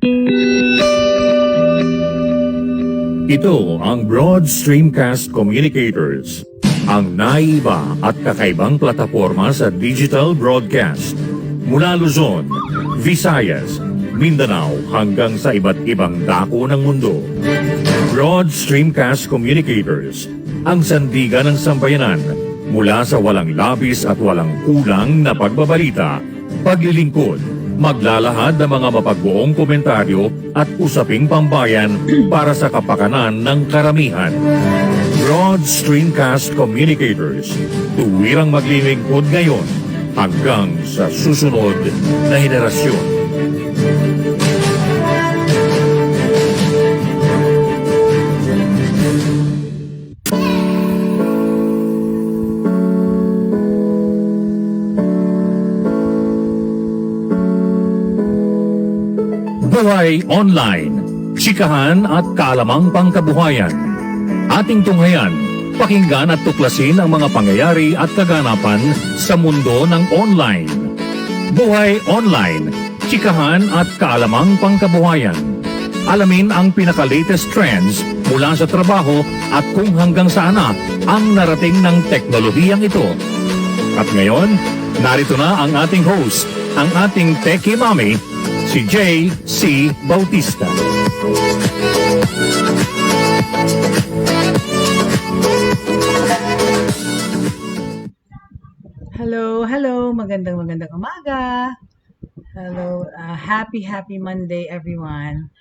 Ito ang Broad Stream Cast Communicators, ang naiba at kakaibang plataforma sa digital broadcast. Mula Luzon, Visayas, Mindanao hanggang sa iba't ibang dako ng mundo. Broad Stream Cast Communicators, ang sandigan ng sambayanan mula sa walang labis at walang kulang na pagbabalita, paglilingkod, maglalahad ng mga mapagbuong komentaryo at usaping pambayan para sa kapakanan ng karamihan. Broad Stream Cast Communicators, tuwirang maglilingkod ngayon hanggang sa susunod na henerasyon. Buhay Online, Chikahan at kaalamang pangkabuhayan. Ating tunghayan, pakinggan at tuklasin ang mga pangyayari at kaganapan sa mundo ng online. Buhay Online, Chikahan at kaalamang pangkabuhayan. Alamin ang pinaka-latest trends mula sa trabaho at kung hanggang saan na ang narating ng teknolohiyang ito. At ngayon, narito na ang ating host, ang ating Techiemommy, si Jaye C. Bautista. Hello, magandang umaga. Hello, happy Monday everyone.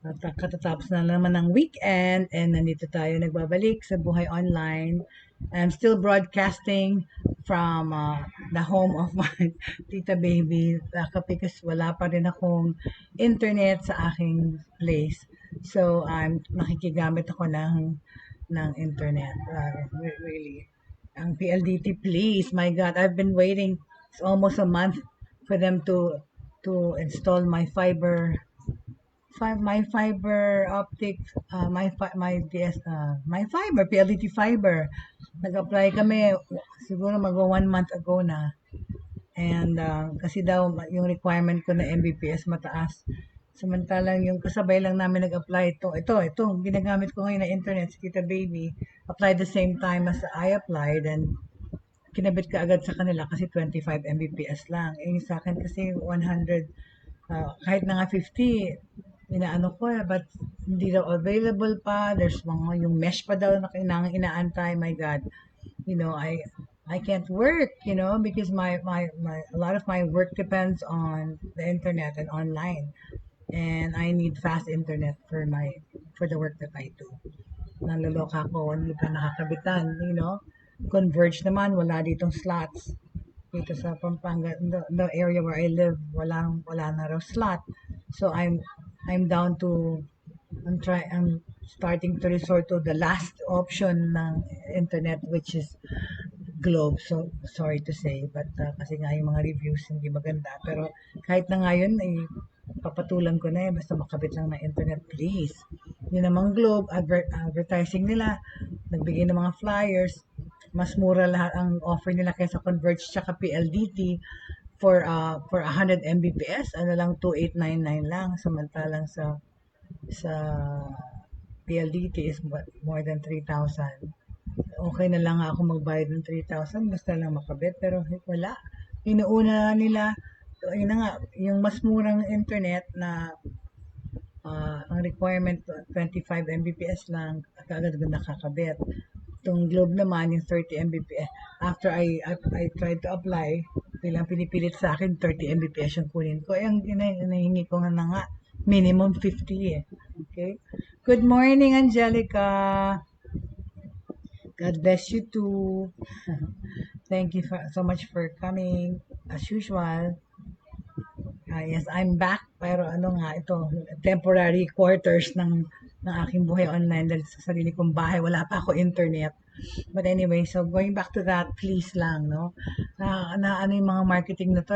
Katatapos na naman ng weekend and nandito tayo nagbabalik sa Buhay Online. I'm still broadcasting from the home of my tita baby because wala pa rin akong internet sa aking place. So, nakikigamit ako ng internet. Really. Ang PLDT, please. My God, I've been waiting. It's almost a month for them to install my fiber optic, my fiber, PLDT fiber. Nag-apply kami siguro 1 month ago na. And kasi daw yung requirement ko na Mbps mataas. Samantalang yung kasabay lang namin nag-apply ito ginagamit ko ngayon na internet si Tita Baby. Applied the same time as I applied and kinabit ka agad sa kanila kasi 25 Mbps lang. Sa akin kasi 100, kahit na nga 50, inaano ko but hindi daw available pa. There's yung mesh pa daw na kailangan inaantay. My God, I can't work, because my a lot of my work depends on the internet and online, and I need fast internet for the work that I do. Naloloka ko, hindi pa nakakabitan, Converge naman, wala ditong slots. Dito sa Pampanga, the area where I live, wala na raw slot. So I'm down to, I'm starting to resort to the last option ng internet, which is Globe. So sorry to say, but kasi nga yung mga reviews hindi maganda. Pero kahit na ngayon, papatulan ko na basta makabit lang ng internet, please. Yun namang Globe, advertising nila, nagbigay ng mga flyers, mas mura lahat ang offer nila kaysa Converge tsaka PLDT. For 100 Mbps, lang 2,899 lang, samantalang sa PLDT is more than 3,000. Okay na lang ako magbayad ng 3,000 basta lang makabit, pero wala. Inuuna nila yun na nga, yung mas murang internet na ang requirement 25 Mbps lang, agad nakakabit. Itong Globe naman, yung 30 Mbps. After I tried to apply, bilang pinipilit sa akin, 30 Mbps yung kunin ko. Ang hinahingi ko nga, minimum 50 Okay? Good morning, Angelica. God bless you too. Thank you so much for coming, as usual. Yes, I'm back, pero ito, temporary quarters ng aking Buhay Online dahil sa sarili kong bahay, wala pa ako internet. But anyway, so going back to that, please lang, yung mga marketing na to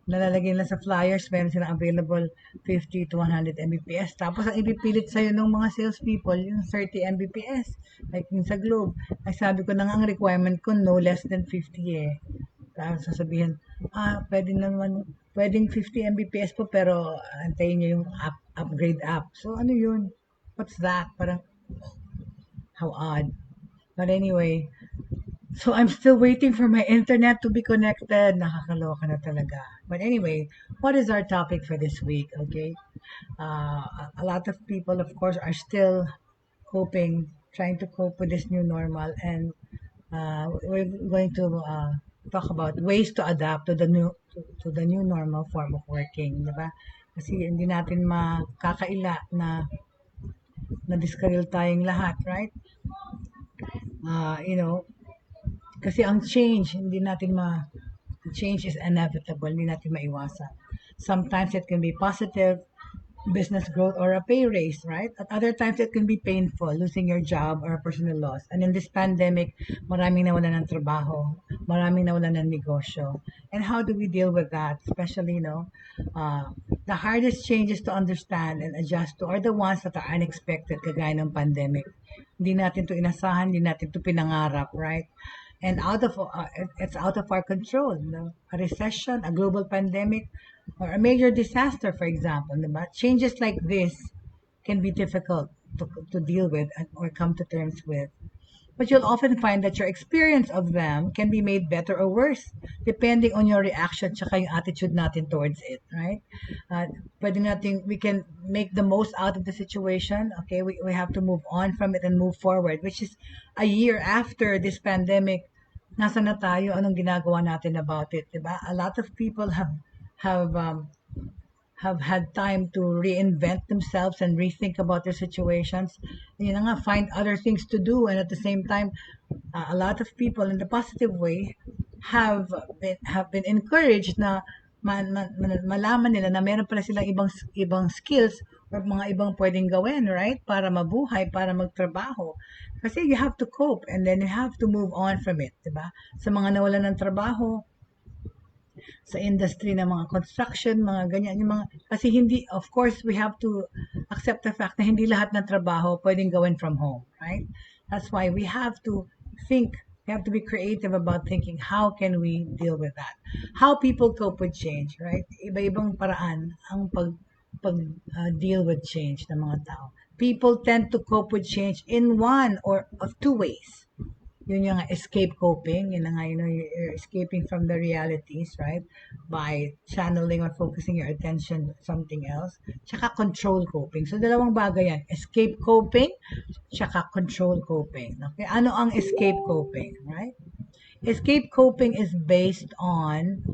nalalagay lang sa flyers, meron silang available 50 to 100 Mbps. Tapos ang ipipilit sa'yo ng mga salespeople, yung 30 Mbps, like yung sa Globe. Ay sabi ko na nga, ang requirement ko, no less than 50 Tapos sasabihin, pwede naman pwedeng 50 Mbps po pero antayin nyo yung upgrade app. So ano yun? What's that? Parang how odd. But anyway, so I'm still waiting for my internet to be connected. Nakakaloka na talaga. But anyway, what is our topic for this week? Okay. A lot of people, of course, are still trying to cope with this new normal, and we're going to talk about ways to adapt to the new normal form of working, di ba? Kasi hindi natin makakaila na diskaril tayong lahat, right? You know, kasi ang change, change is inevitable, hindi natin maiwasan. Sometimes it can be positive, business growth or a pay raise, right? At other times it can be painful, losing your job or a personal loss. And in this pandemic, maraming nawalan ng trabaho, maraming nawalan ng negosyo. And how do we deal with that? Especially, the hardest changes to understand and adjust to are the ones that are unexpected, kagaya ng pandemic. Hindi natin to inasahan, hindi natin to pinangarap, right? And it's out of our control. A recession, a global pandemic, or a major disaster, for example, diba? Changes like this can be difficult to deal with or come to terms with. But you'll often find that your experience of them can be made better or worse depending on your reaction tsaka yung attitude natin towards it, right? We can make the most out of the situation. Okay, we have to move on from it and move forward, which is a year after this pandemic. Nasa na tayo? Anong ginagawa natin about it, diba? A lot of people have had time to reinvent themselves and rethink about their situations. Find other things to do, and at the same time, a lot of people in the positive way have been encouraged na malaman nila na meron pala silang ibang skills or mga ibang pwedeng gawin, right? Para mabuhay, para magtrabaho. Kasi you have to cope and then you have to move on from it, diba? Sa mga nawalan ng trabaho, sa industry ng mga construction, mga ganyan, kasi hindi, of course, we have to accept the fact na hindi lahat ng trabaho pwedeng gawin from home, right? That's why we have to be creative about thinking, how can we deal with that? How people cope with change, right? Iba-ibang paraan ang deal with change ng mga tao. People tend to cope with change in one or of two ways. Yun yung escape coping, you're escaping from the realities, right? By channeling or focusing your attention on something else. Tsaka control coping. So, dalawang bagay yan. Escape coping, tsaka control coping. Okay? Ano ang escape coping, right? Escape coping is based on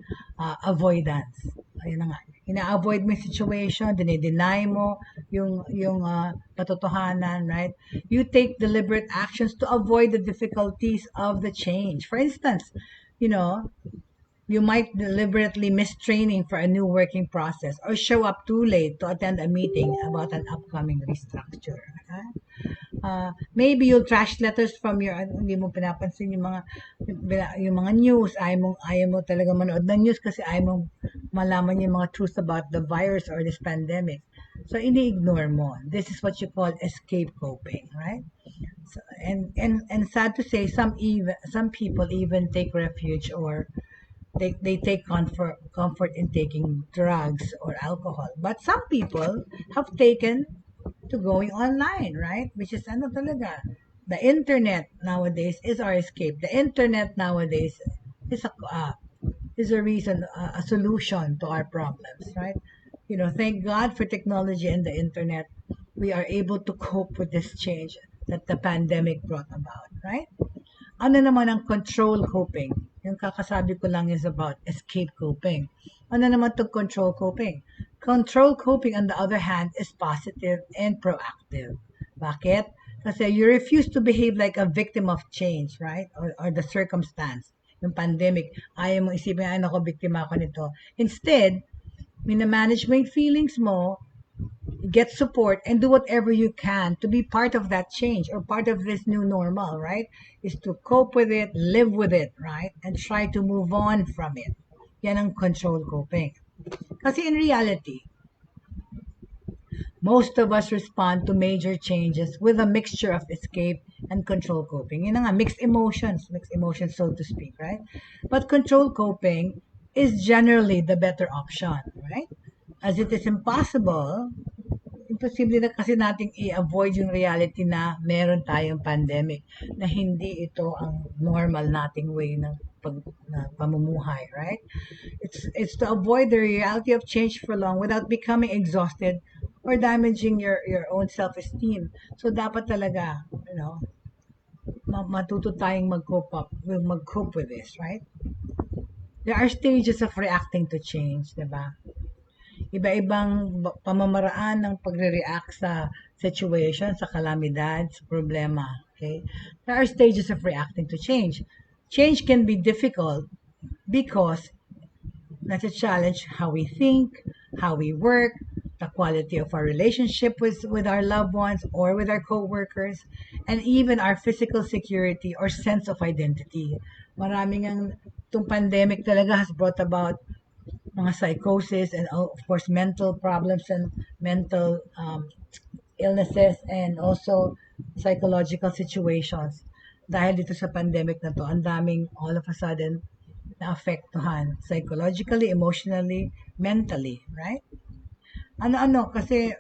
avoidance. Ayun na nga. Ina-avoid mo yung situation, dinideny mo yung katotohanan, right? You take deliberate actions to avoid the difficulties of the change. For instance, you might deliberately miss training for a new working process or show up too late to attend a meeting about an upcoming restructure. Maybe you'll trash letters from hindi mo pinapansin yung mga news. Ayaw mo talaga manood ng news kasi ayaw mo malaman yung mga truth about the virus or this pandemic. So, ini-ignore mo. This is what you call escape coping, right? So, and sad to say, some people even take refuge or they take comfort in taking drugs or alcohol. But some people have taken to going online, right? Which is talaga. The internet nowadays is our escape. The internet nowadays is a reason, a solution to our problems, right? Thank God for technology and the internet. We are able to cope with this change that the pandemic brought about, right? Ano naman ang control coping? Yung kakasabi ko lang is about escape coping. Ano naman itong control coping? Control coping, on the other hand, is positive and proactive. Bakit? Kasi you refuse to behave like a victim of change, right? Or the circumstance. Yung pandemic, ayaw mo isipin, ako, biktima ako nito. Instead, minamanage mo yung feelings mo, get support, and do whatever you can to be part of that change or part of this new normal, right? Is to cope with it, live with it, right? And try to move on from it. Yan ang control coping. Kasi in reality, most of us respond to major changes with a mixture of escape and control coping. Yun nga, mixed emotions, so to speak, right? But control coping is generally the better option, right? As it is imposible na kasi nating i-avoid yung reality na meron tayong pandemic, na hindi ito ang normal nating way ng pamumuhay, right? It's to avoid the reality of change for long without becoming exhausted or damaging your own self-esteem. So dapat talaga, matuto tayong mag-cope with this, right? There are stages of reacting to change, diba? Iba-ibang pamamaraan ng pagre-react sa situation, sa kalamidad, sa problema. Okay? There are stages of reacting to change. Change can be difficult because that's a challenge how we think, how we work, the quality of our relationship with our loved ones or with our co-workers, and even our physical security or sense of identity. Maraming itong pandemic talaga has brought about mga psychosis and of course mental problems and mental illnesses and also psychological situations. Dahil dito sa pandemic na to, ang daming all of a sudden naapektuhan psychologically, emotionally, mentally, right? Kasi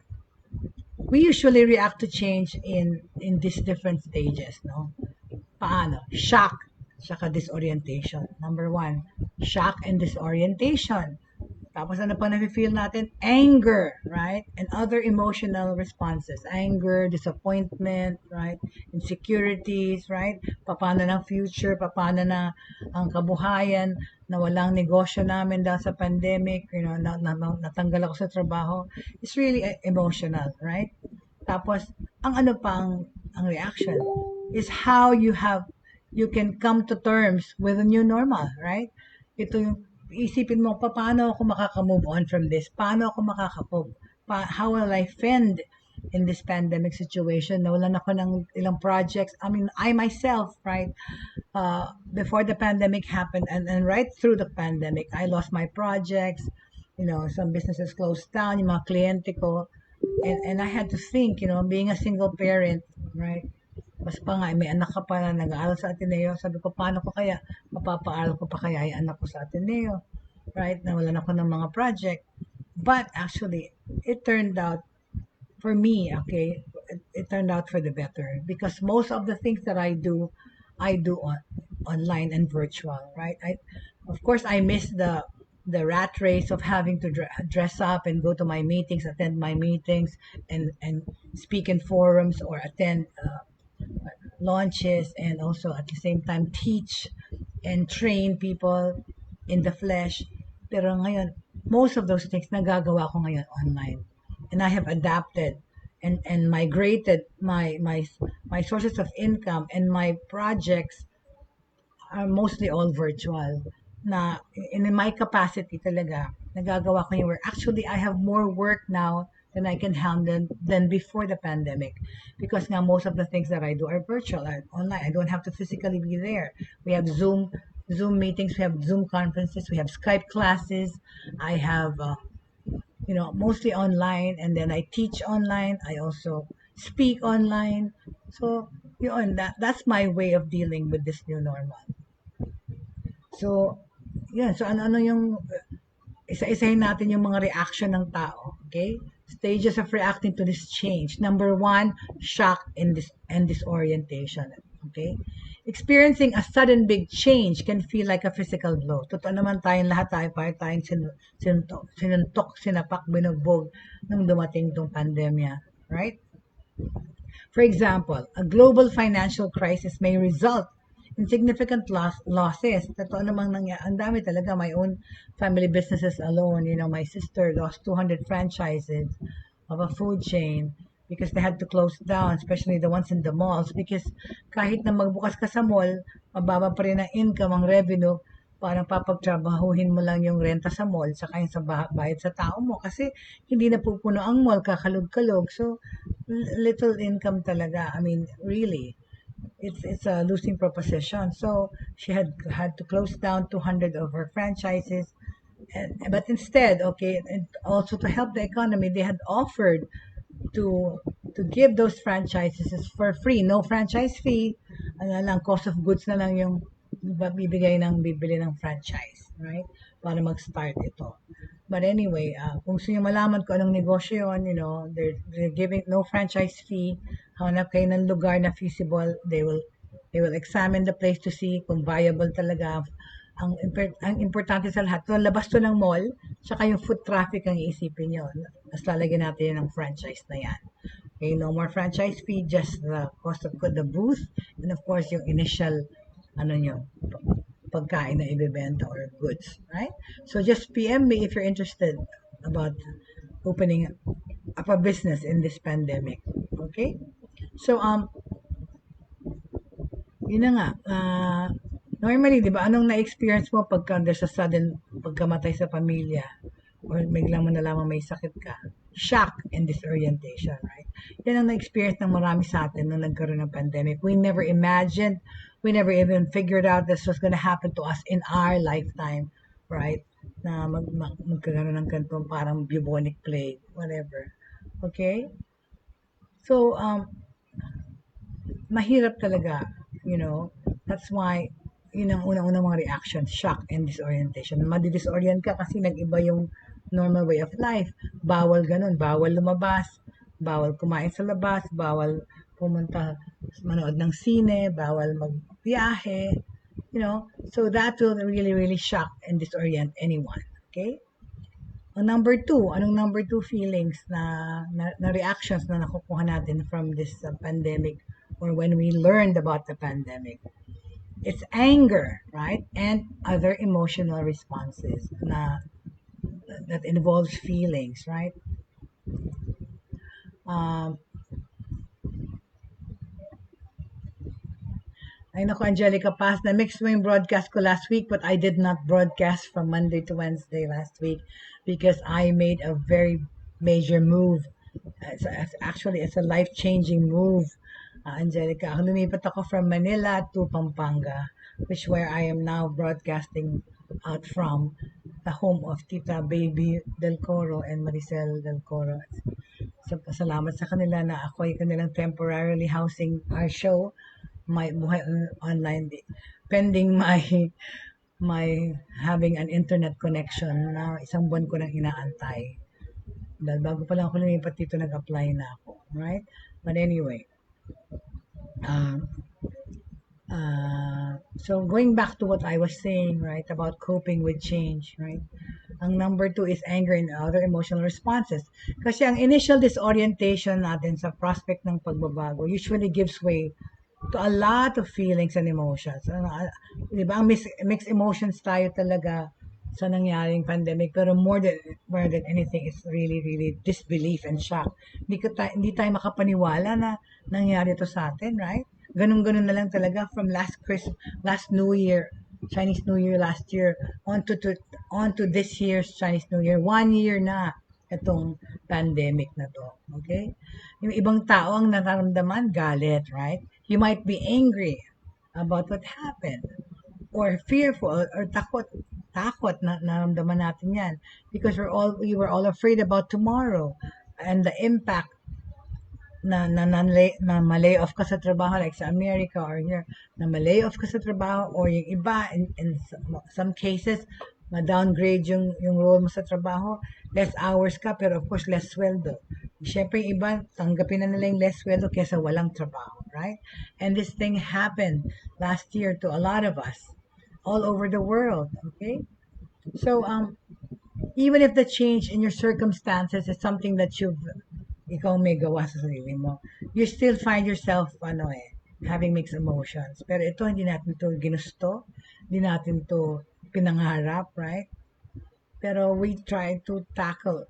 we usually react to change in these different stages, no? Paano? Shock, saka disorientation. Number 1, shock and disorientation. Tapos ano pa na-feel natin? Anger, right? And other emotional responses. Anger, disappointment, right? Insecurities, right? Paano ng future? Paano na ang kabuhayan? Na walang negosyo namin dahil sa pandemic, natanggal ako sa trabaho. It's really emotional, right? Tapos, ang reaction is how you can come to terms with a new normal, right? Ito yung isipin mo, paano ako makaka-move on from this? Paano ako makaka-cope? How will I fend in this pandemic situation? Nawalan ako ng ilang projects. I mean, I myself, right, before the pandemic happened and right through the pandemic, I lost my projects. Some businesses closed down, yung mga kliyente ko. And I had to think, being a single parent, right? Mas pa nga, may anak ka pa na nag-aaral sa Ateneo. Sabi ko, paano ko kaya? Mapapaaral ko pa kaya yung anak ko sa Ateneo? Right? Nawalan ako ng mga project. But actually, it turned out, for me, okay, it turned out for the better. Because most of the things that I do online and virtual, right? Of course, I miss the rat race of having to dress up and go to my meetings, attend my meetings, and speak in forums or attend launches, and also at the same time teach and train people in the flesh. Pero ngayon, most of those things nagagawa ko ngayon online. And I have adapted and migrated my sources of income, and my projects are mostly all virtual. Na in my capacity talaga, nagagawa ko yung work. Actually, I have more work now than I can handle than before the pandemic, because now most of the things that I do are virtual, are online. I don't have to physically be there. We have Zoom meetings, we have Zoom conferences, we have Skype classes. I have mostly online, and then I teach online. I also speak online. So that's my way of dealing with this new normal. So so ano yung isa-isahin natin yung mga reaction ng tao, okay? Stages of reacting to this change. Number 1, shock and disorientation. Okay? Experiencing a sudden big change can feel like a physical blow. Totoo naman lahat tayo, tayong sinuntok, sinapak, binugbog nung dumating tong pandemya. Right? For example, a global financial crisis may result in significant losses. Totoo namang ang dami talaga. My own family businesses alone, my sister lost 200 franchises of a food chain because they had to close down, especially the ones in the malls, because kahit na magbukas ka sa mall, mababa pa rin ang income, ang revenue, parang papagtrabahuhin mo lang yung renta sa mall, saka yung sa bayad sa tao mo, kasi hindi na pupuno ang mall, kakalog-kalog. So, little income talaga. I mean, really. It's a losing proposition. So she had to close down 200 of her franchises, but instead, okay, and also to help the economy, they had offered to give those franchises for free, no franchise fee, cost of goods na lang yung bibili ng franchise, right? para mag-start ito. But anyway, kung gusto nyo malaman kung anong negosyo yun, they're giving no franchise fee. Hanap kayo ng lugar na feasible. They will examine the place to see kung viable talaga. Ang importante sa lahat, labas to ng mall, tsaka yung foot traffic ang iisipin nyo. Mas lalagyan natin yun ng franchise na yan. Okay, no more franchise fee, just the cost of the booth, and of course, yung initial, pagkain na ibebenta or goods, right? So just PM me if you're interested about opening up a business in this pandemic. Okay? So, yun na nga. Normally, di ba, anong na-experience mo pagka there's a sudden pagkamatay sa pamilya or biglang mo nalaman may sakit ka? Shock and disorientation, right? Yan ang na-experience ng marami sa atin nung nagkaroon ng pandemic. We never imagined, we never even figured out this was gonna happen to us in our lifetime, right? Na magkakaroon ng ganitong parang bubonic plague, whatever. Okay? So, mahirap talaga, that's why, yun ang unang-unang mga reactions, shock and disorientation. Madidisorient ka kasi nag-iba yung normal way of life. Bawal ganun, bawal lumabas, bawal kumain sa labas, bawal pumunta, manood ng sine, bawal magbiyahe, so that will really, really shock and disorient anyone, okay? Number two, anong number two feelings na reactions na nakukuha natin from this pandemic or when we learned about the pandemic? It's anger, right? And other emotional responses that involves feelings, right? Ay naku, Angelica Paz, na-mix mo yung broadcast ko last week, but I did not broadcast from Monday to Wednesday last week because I made a very major move. Actually, it's a life-changing move, Angelica. Lumipat ako from Manila to Pampanga, which where I am now broadcasting out from the home of Tita Baby Del Coro and Maricel Del Coro. So, salamat sa kanila na ako ay kanilang temporarily housing our show, my Buhay Online, pending my having an internet connection na isang buwan ko nang inaantay. Dahil bago pa lang ako lumipat dito, nag-apply na ako, right? But anyway, so going back to what I was saying, right, about coping with change, right? Ang number two is anger and other emotional responses. Kasi ang initial disorientation natin sa prospect ng pagbabago usually gives way to a lot of feelings and emotions. Di ba? Mixed emotions tayo talaga sa nangyaring pandemic, pero more than anything is really, really disbelief and shock. Hindi tayo makapaniwala na nangyari to sa atin, right? Ganun-ganun na lang talaga from last New Year, Chinese New Year last year, on to this year's Chinese New Year. 1 year na itong pandemic na to. Okay? Yung ibang tao ang nararamdaman, galit, right? You might be angry about what happened or fearful or takot na naramdaman natin yan because we were all afraid about tomorrow and the impact na ma-lay off ka sa trabaho like sa America or here, na ma-lay off ka sa trabaho or yung iba in some cases ma-downgrade yung role mo sa trabaho, less hours ka pero of course less sweldo. Siyempre yung iba tanggapin na nila yung less sweldo kaysa walang trabaho, right? And this thing happened last year to a lot of us all over the world, okay? So even if the change in your circumstances is something that ikaw may gawa sa sarili mo, you still find yourself having mixed emotions. Pero ito hindi natin to ginusto, hindi natin to pinangarap, right? Pero we try to tackle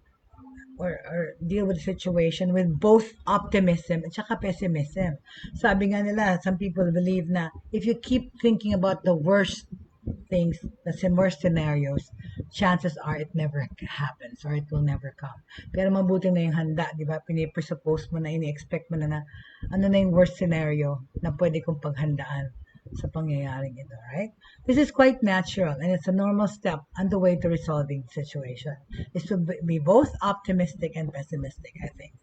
or deal with the situation with both optimism at saka pessimism. Sabi nga nila, some people believe na if you keep thinking about the worst things, the worst scenarios, chances are it never happens or it will never come. Pero mabuti na yung handa, di ba? Pinipresuppose mo na, ini-expect mo na ano na yung worst scenario na pwede kong paghandaan sa pangyayaring ito, right? This is quite natural and it's a normal step on the way to resolving the situation. Is to be both optimistic and pessimistic, I think.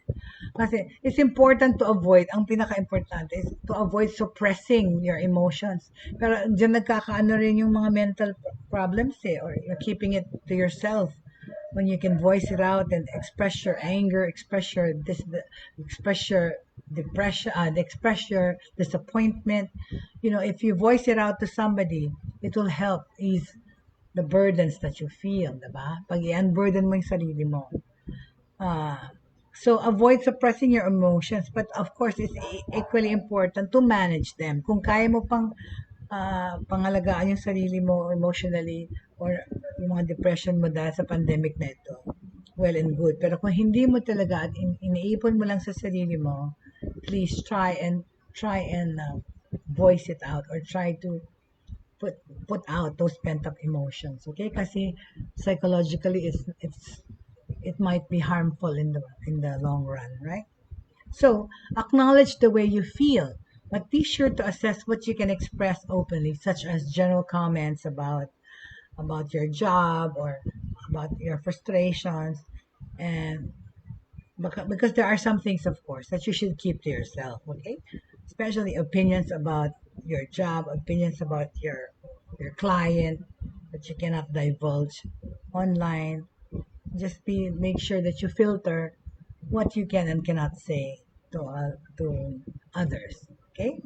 Kasi it's important to avoid, ang pinaka-importante is to avoid suppressing your emotions. Pero dyan nagkakaano rin yung mga mental problems or you're keeping it to yourself. When you can voice it out and express your anger, express your depression, express your disappointment. If you voice it out to somebody, it will help ease the burdens that you feel, diba? Pag i-unburden mo yung sarili mo. So avoid suppressing your emotions, but of course, it's equally important to manage them. Kung kaya mo pang pangalagaan yung sarili mo emotionally or yung mga depression mo dahil sa pandemic na ito, well and good. Pero kung hindi mo talaga at iniipon mo lang sa sarili mo, please try and voice it out or try to put out those pent up emotions, okay? Kasi psychologically it might be harmful in the long run, right? So acknowledge the way you feel, but be sure to assess what you can express openly, such as general comments about your job or about your frustrations, and because there are some things, of course, that you should keep to yourself, okay? Especially opinions about your job, opinions about your client that you cannot divulge online. Just make sure that you filter what you can and cannot say to others, okay?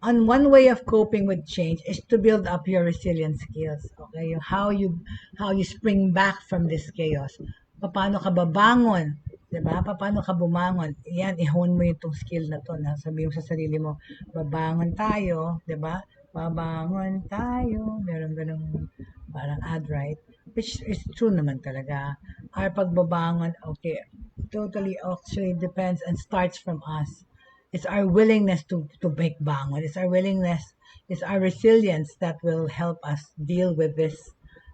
On one way of coping with change is to build up your resilience skills, okay? How you spring back from this chaos. Paano ka babangon, 'di ba? Paano ka bumangon? Yan, i-hone mo itong skill na to, na sabi mo sa sarili mo, babangon tayo, 'di ba? Babangon tayo. Meron ganung parang ad, right? Which is true naman talaga. Our pagbabangon, okay, totally actually depends and starts from us. It's our willingness to make bangon. It's our willingness, it's our resilience that will help us deal with this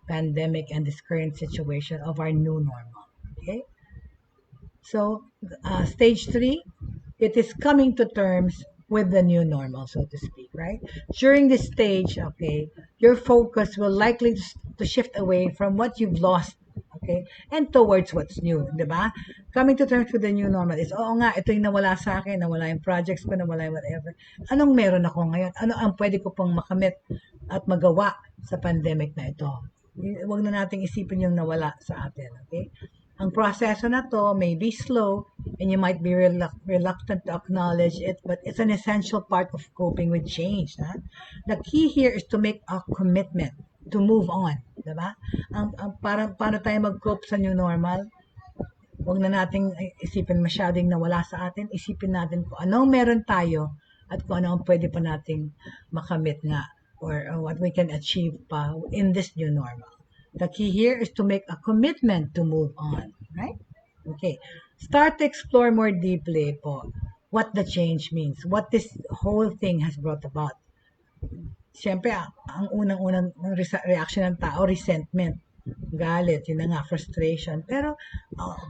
pandemic and this current situation of our new normal. Okay? So, stage 3, it is coming to terms with the new normal, so to speak, right? During this stage, okay, your focus will likely to shift away from what you've lost, okay, and towards what's new, di ba? Coming to terms with the new normal is, oo nga, ito yung nawala sa akin, nawala yung projects ko, nawala yung whatever. Anong meron ako ngayon? Ano ang pwede ko pang makamit at magawa sa pandemic na ito? Huwag na nating isipin yung nawala sa atin, okay? Ang proseso na to may be slow and you might be reluctant to acknowledge it, but it's an essential part of coping with change. The key here is to make a commitment to move on, diba? Paano tayo mag-cope sa new normal? Huwag na nating isipin masyadong nawala sa atin. Isipin natin kung anong meron tayo at kung ano ang pwede pa nating makamit nga or what we can achieve pa in this new normal. The key here is to make a commitment to move on, right? Okay. Start to explore more deeply po what the change means, what this whole thing has brought about. Siyempre, ang unang-unang reaction ng tao, resentment, galit, yun na nga, frustration. Pero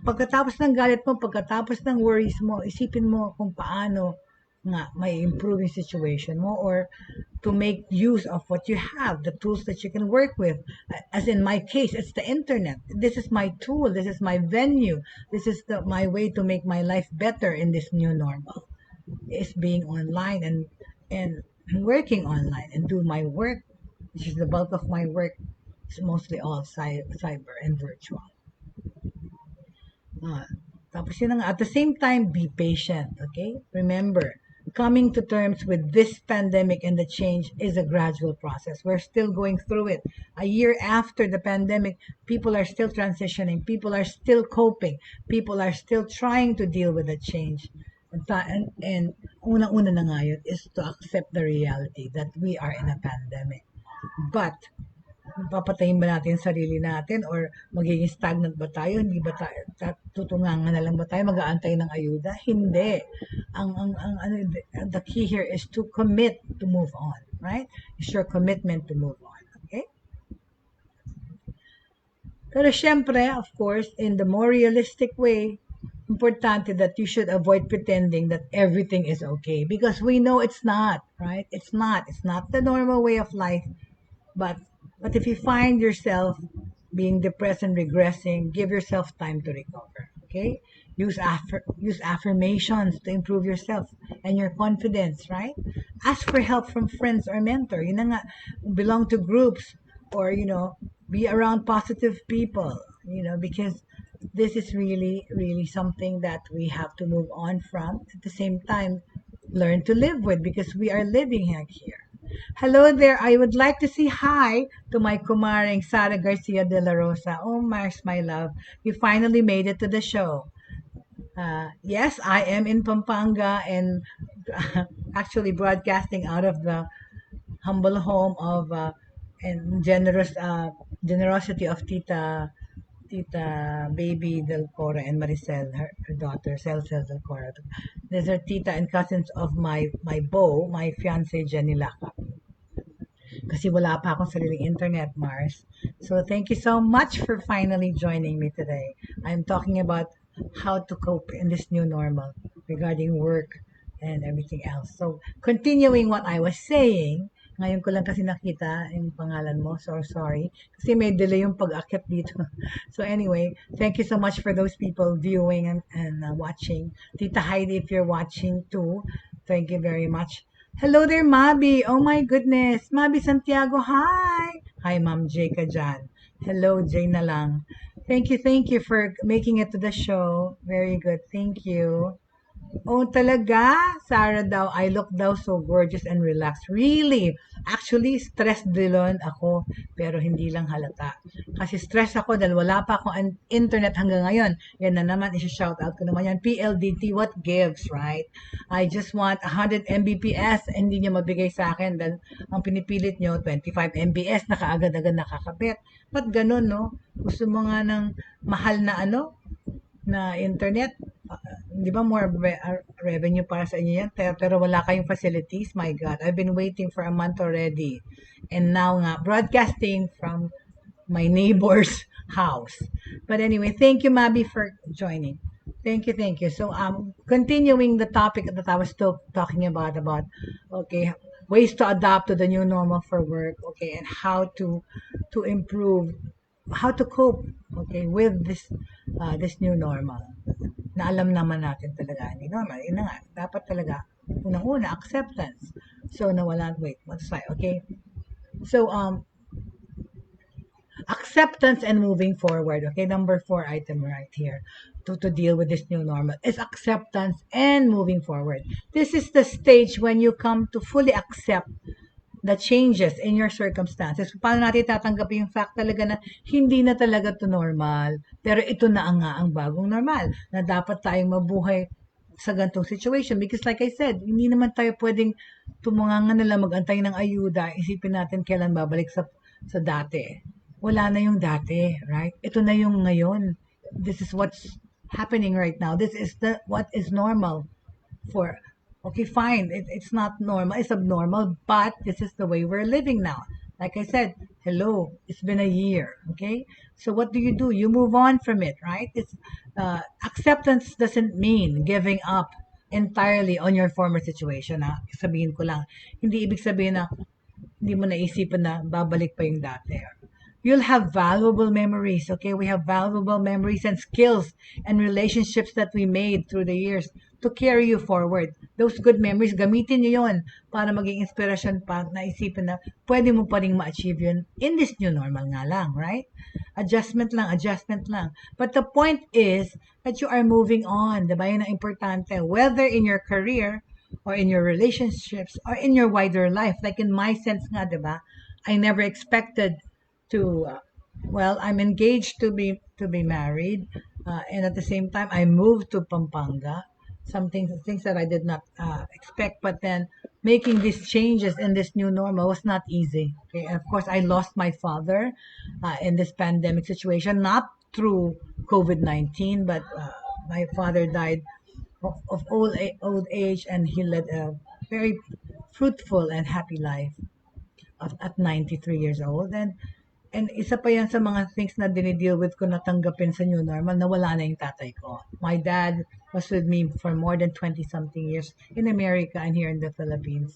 pagkatapos ng galit mo, pagkatapos ng worries mo, isipin mo kung paano nga may improve yung situation mo or to make use of what you have, the tools that you can work with. As in my case, it's the internet. This is my tool. This is my venue. This is my way to make my life better in this new normal. Is being online and working online and do my work, which is the bulk of my work. It's mostly all cyber and virtual. Tapos yun nga, at the same time, be patient, okay? Remember, coming to terms with this pandemic and the change is a gradual process. We're still going through it. A year after the pandemic, people are still transitioning. People are still coping. People are still trying to deal with the change. And unang-una na nga yun is to accept the reality that we are in a pandemic. But, papatayin ba natin yung sarili natin or magiging stagnant ba tayo? Hindi ba tayo, tutungangan na lang ba tayo? Mag-aantay ng ayuda? Hindi. The key here is to commit to move on, right? It's your commitment to move on, okay? Pero syempre, of course, in the more realistic way, importante that you should avoid pretending that everything is okay, because we know it's not, right? It's not. It's not the normal way of life. But if you find yourself being depressed and regressing, give yourself time to recover. Okay? Use affirmations to improve yourself and your confidence, right? Ask for help from friends or mentor. Yun na nga, belong to groups, or be around positive people, because this is really, really something that we have to move on from. At the same time, learn to live with, because we are living here. Hello there. I would like to say hi to my kumaring Sara Garcia de la Rosa. Oh, Mars, my love. You finally made it to the show. Yes, I am in Pampanga, and actually broadcasting out of the humble home of and generosity of Tita Baby Del Cora and Maricel, her daughter, Celcel Del Cora. These are tita and cousins of my beau, my fiance Jenny Laca. Kasi wala pa akong sariling internet, Mars. So thank you so much for finally joining me today. I'm talking about how to cope in this new normal regarding work and everything else. So continuing what I was saying, ngayon ko lang kasi nakita yung pangalan mo. So sorry. Kasi may delay yung pag-akit dito. So anyway, thank you so much for those people viewing and watching. Tita Heidi, if you're watching too, thank you very much. Hello there, Mabi. Oh my goodness. Mabi Santiago, hi. Hi, Ma'am Jay ka dyan. Hello, Jay na lang. Thank you for making it to the show. Very good. Thank you. Oh, talaga? Sarah daw, I look daw so gorgeous and relaxed. Really? Actually, stressed dilon ako, pero hindi lang halata. Kasi stress ako dahil wala pa akong internet hanggang ngayon. Yan na naman, isa-shout out ko naman yan. PLDT, what gives, right? I just want 100 Mbps, hindi nyo mabigay sa akin dahil ang pinipilit nyo, 25 Mbps, nakaagad-agad nakakabit. Ba't ganun, no? Gusto mo nga ng mahal na internet, di ba more revenue para sa inyo yan, pero wala kayong facilities. My God, I've been waiting for a month already, and now nga broadcasting from my neighbor's house. But anyway, thank you, Mabi, for joining. Thank you. So continuing the topic that I was still talking about okay, ways to adapt to the new normal for work, okay, and how to improve, how to cope, okay, with this new normal na alam naman natin talaga hindi normal. Yun na nga, dapat talaga unang-una acceptance. So wait, what's that? Okay, so acceptance and moving forward. Okay, number 4 item right here to deal with this new normal is acceptance and moving forward. This is the stage when you come to fully accept the changes in your circumstances. Paano natin tatanggapin yung fact talaga na hindi na talaga to normal, pero ito na nga ang bagong normal, na dapat tayong mabuhay sa ganitong situation. Because like I said, hindi naman tayo pwedeng tumunganga na lang mag-antay ng ayuda, isipin natin kailan babalik sa dati. Wala na yung dati, right? Ito na yung ngayon. This is what's happening right now. This is what is normal for. Okay, fine. It's not normal. It's abnormal, but this is the way we're living now. Like I said, hello, it's been a year. Okay, so what do? You move on from it, right? It's acceptance doesn't mean giving up entirely on your former situation. Sabihin ko lang, hindi ibig sabihin na hindi mo naisipan na babalik pa yung dati. You'll have valuable memories, okay? We have valuable memories and skills and relationships that we made through the years to carry you forward. Those good memories, gamitin nyo yun para maging inspirasyon pa na isipin na pwede mo pa rin ma-achieve yun in this new normal nga lang, right? Adjustment lang. But the point is that you are moving on, diba? Yun ang importante. Whether in your career or in your relationships or in your wider life. Like in my sense nga, diba? I never expected to I'm engaged to be married, and at the same time I moved to Pampanga. Things that I did not expect, but then making these changes in this new normal was not easy. Okay, and of course I lost my father in this pandemic situation, not through COVID-19, but my father died of old age, and he led a very fruitful and happy life at 93 years old. And And isa pa yan sa mga things na dinideal with ko natanggapin sa new normal na wala na yung tatay ko. My dad was with me for more than 20-something years in America and here in the Philippines.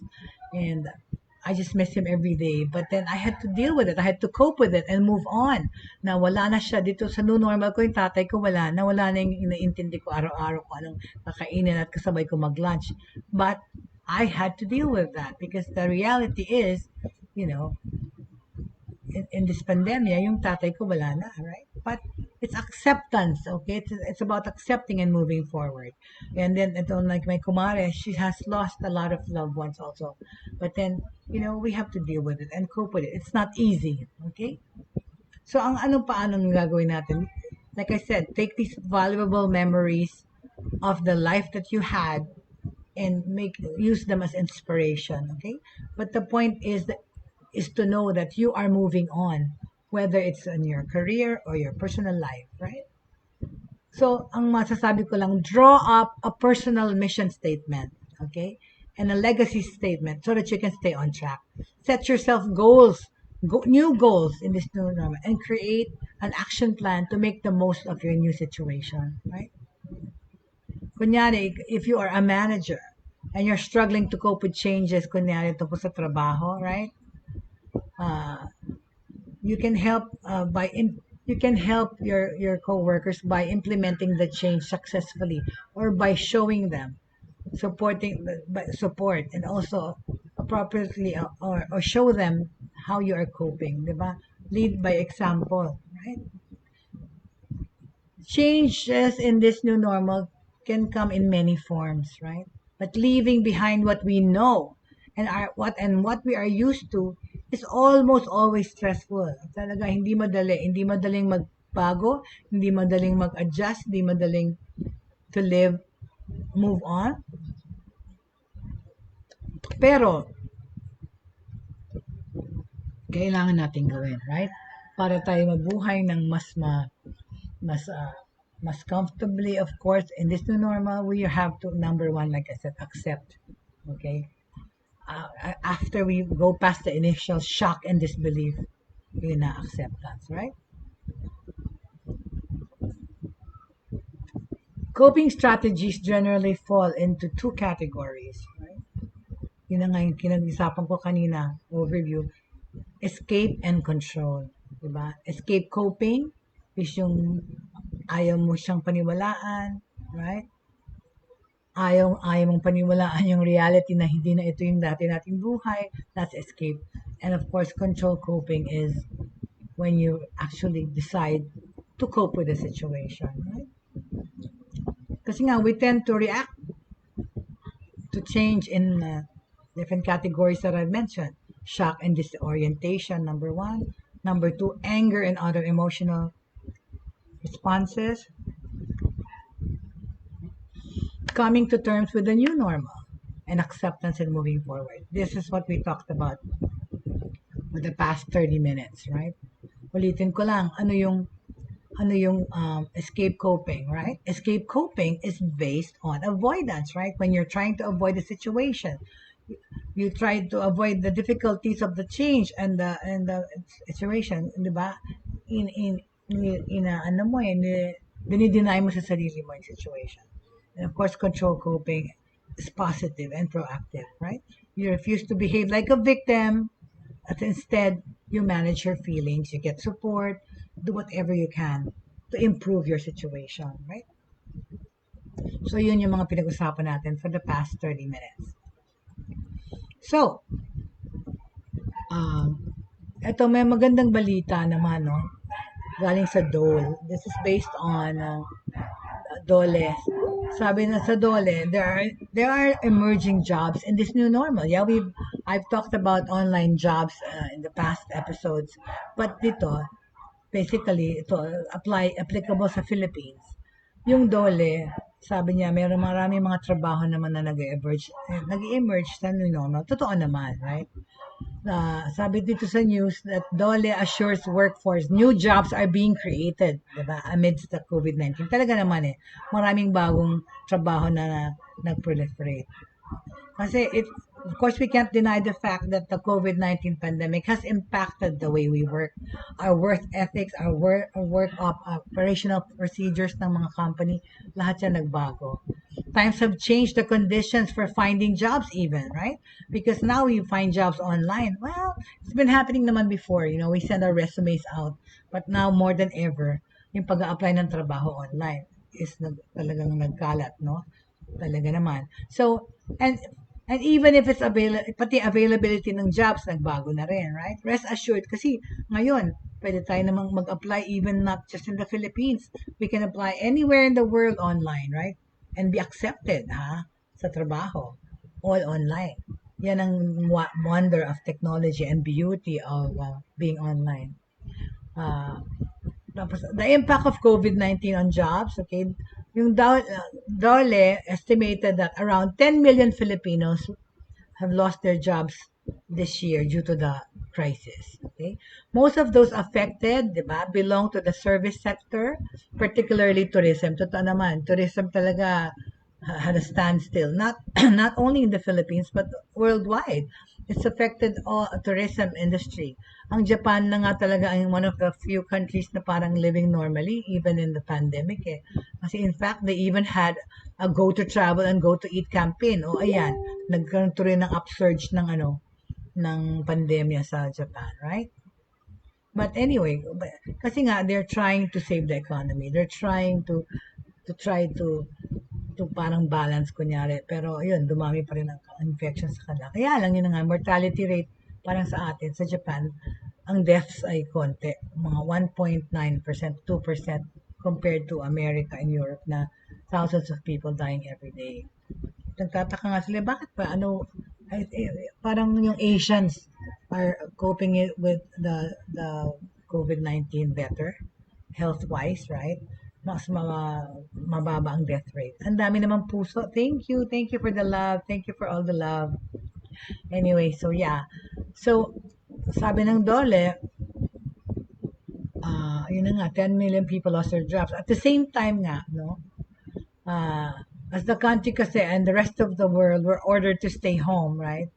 And I just miss him every day. But then I had to deal with it. I had to cope with it and move on. Na wala na siya. Dito sa new normal ko, yung tatay ko wala na. Wala na yung inaintindi ko araw-araw ko anong kakainin at kasabay ko mag-lunch. But I had to deal with that because the reality is, you know, in this pandemia, yung tatay ko wala na, right? But it's acceptance, okay? It's about accepting and moving forward. And then, ito, like my kumare, she has lost a lot of loved ones also. But then, you know, we have to deal with it and cope with it. It's not easy, okay? So, ang paanong gagawin natin? Like I said, take these valuable memories of the life that you had and use them as inspiration, okay? But the point is to know that you are moving on, whether it's in your career or your personal life, right? So, ang masasabi ko lang, draw up a personal mission statement, okay? And a legacy statement so that you can stay on track. Set yourself goals, new goals in this new normal, and create an action plan to make the most of your new situation, right? Kunyari, if you are a manager and you're struggling to cope with changes, kunyari tungkol sa trabaho, right? You can help you can help your coworkers by implementing the change successfully or by showing them support and also appropriately or show them how you are coping, diba? Lead by example, right? Changes in this new normal can come in many forms, right? But leaving behind what we know and what we are used to is almost always stressful. Talaga hindi madaling magbago, hindi madaling mag-adjust, hindi madaling to live, move on. Pero kailangan natin gawin, right? Para tayo mabuhay ng mas comfortably, of course, in this new normal, we have to, number one, like I said, accept, okay? After we go past the initial shock and disbelief, yun na acceptance, right? Coping strategies generally fall into two categories, right? Yun na nga yung kinag-isapan ko kanina, overview, escape and control, diba? Escape coping is yung ayaw mo siyang paniwalaan, right? Ayaw mong paniwalaan yung reality na hindi na ito yung dati nating buhay. That's escape. And of course, control coping is when you actually decide to cope with the situation, right? Kasi nga, we tend to react to change in different categories that I've mentioned. Shock and disorientation, number one. Number two, anger and other emotional responses. Coming to terms with the new normal and acceptance and moving forward. This is what we talked about for the past 30 minutes, right? Ulitin ko lang, ano yung escape coping, right? Escape coping is based on avoidance, right? When you're trying to avoid the situation, you try to avoid the difficulties of the change and the situation, di ba? Dinideny mo sa sarili mo yung situation. And of course, control coping is positive and proactive, right? You refuse to behave like a victim, but instead, you manage your feelings, you get support, do whatever you can to improve your situation, right? So, yun yung mga pinag-usapan natin for the past 30 minutes. So, eto may magandang balita naman, no? Galing sa Dole. This is based on Dole. Sabi na sa Dole, there are emerging jobs in this new normal. Yeah, I've talked about online jobs in the past episodes, but dito basically ito applicable sa Philippines. Yung Dole, sabi niya maraming mga trabaho naman na nag-emerge sa new normal. Totoo naman, right? Sabi dito sa news that Dole assures workforce new jobs are being created, diba? Amidst the COVID-19. Talaga naman maraming bagong trabaho na nag-proliferate. Kasi of course, we can't deny the fact that the COVID-19 pandemic has impacted the way we work, our work ethics, our operational procedures ng mga company, lahat yan nagbago. Times have changed the conditions for finding jobs even, right? Because now we find jobs online. Well, it's been happening naman before, we send our resumes out. But now more than ever, yung pag-a-apply ng trabaho online is talagang nagkalat, no? Talaga naman. So, and even if it's pati availability ng jobs nagbago na rin, right? Rest assured kasi ngayon, pwede tayo namang mag-apply even not just in the Philippines. We can apply anywhere in the world online, right? And be accepted, sa trabaho. All online. Yan ang wonder of technology and beauty of being online. Tapos, the impact of COVID-19 on jobs, okay, yung DOLE estimated that around 10 million Filipinos have lost their jobs this year due to the crisis. Okay, most of those affected, diba, belong to the service sector, particularly tourism. Totoo naman, tourism talaga had a standstill. Not not only in the Philippines but worldwide. It's affected all tourism industry. Ang Japan na nga talaga ang one of the few countries na parang living normally even in the pandemic eh. Kasi in fact, they even had a go to travel and go to eat campaign. O ayan, nagkaroon tuloy ng upsurge ng ng pandemya sa Japan, right? But anyway, kasi nga they're trying to save the economy. They're trying to parang balance kunyari. Pero yun, dumami pa rin ang infection sa kanila. Kaya lang yun nga, mortality rate parang sa atin, sa Japan, ang deaths ay konti. Mga 1.9%, 2% compared to America and Europe na thousands of people dying every day. Nagtataka nga sila, bakit pa? Parang yung Asians are coping with the COVID-19 better, health-wise, right? Mas mababa ang death rate. Ang dami naman puso. Thank you for the love. Thank you for all the love. Anyway, so yeah. So, sabi ng DOLE, yun na nga, 10 million people lost their jobs. At the same time nga, no, as the country kasi and the rest of the world were ordered to stay home, right,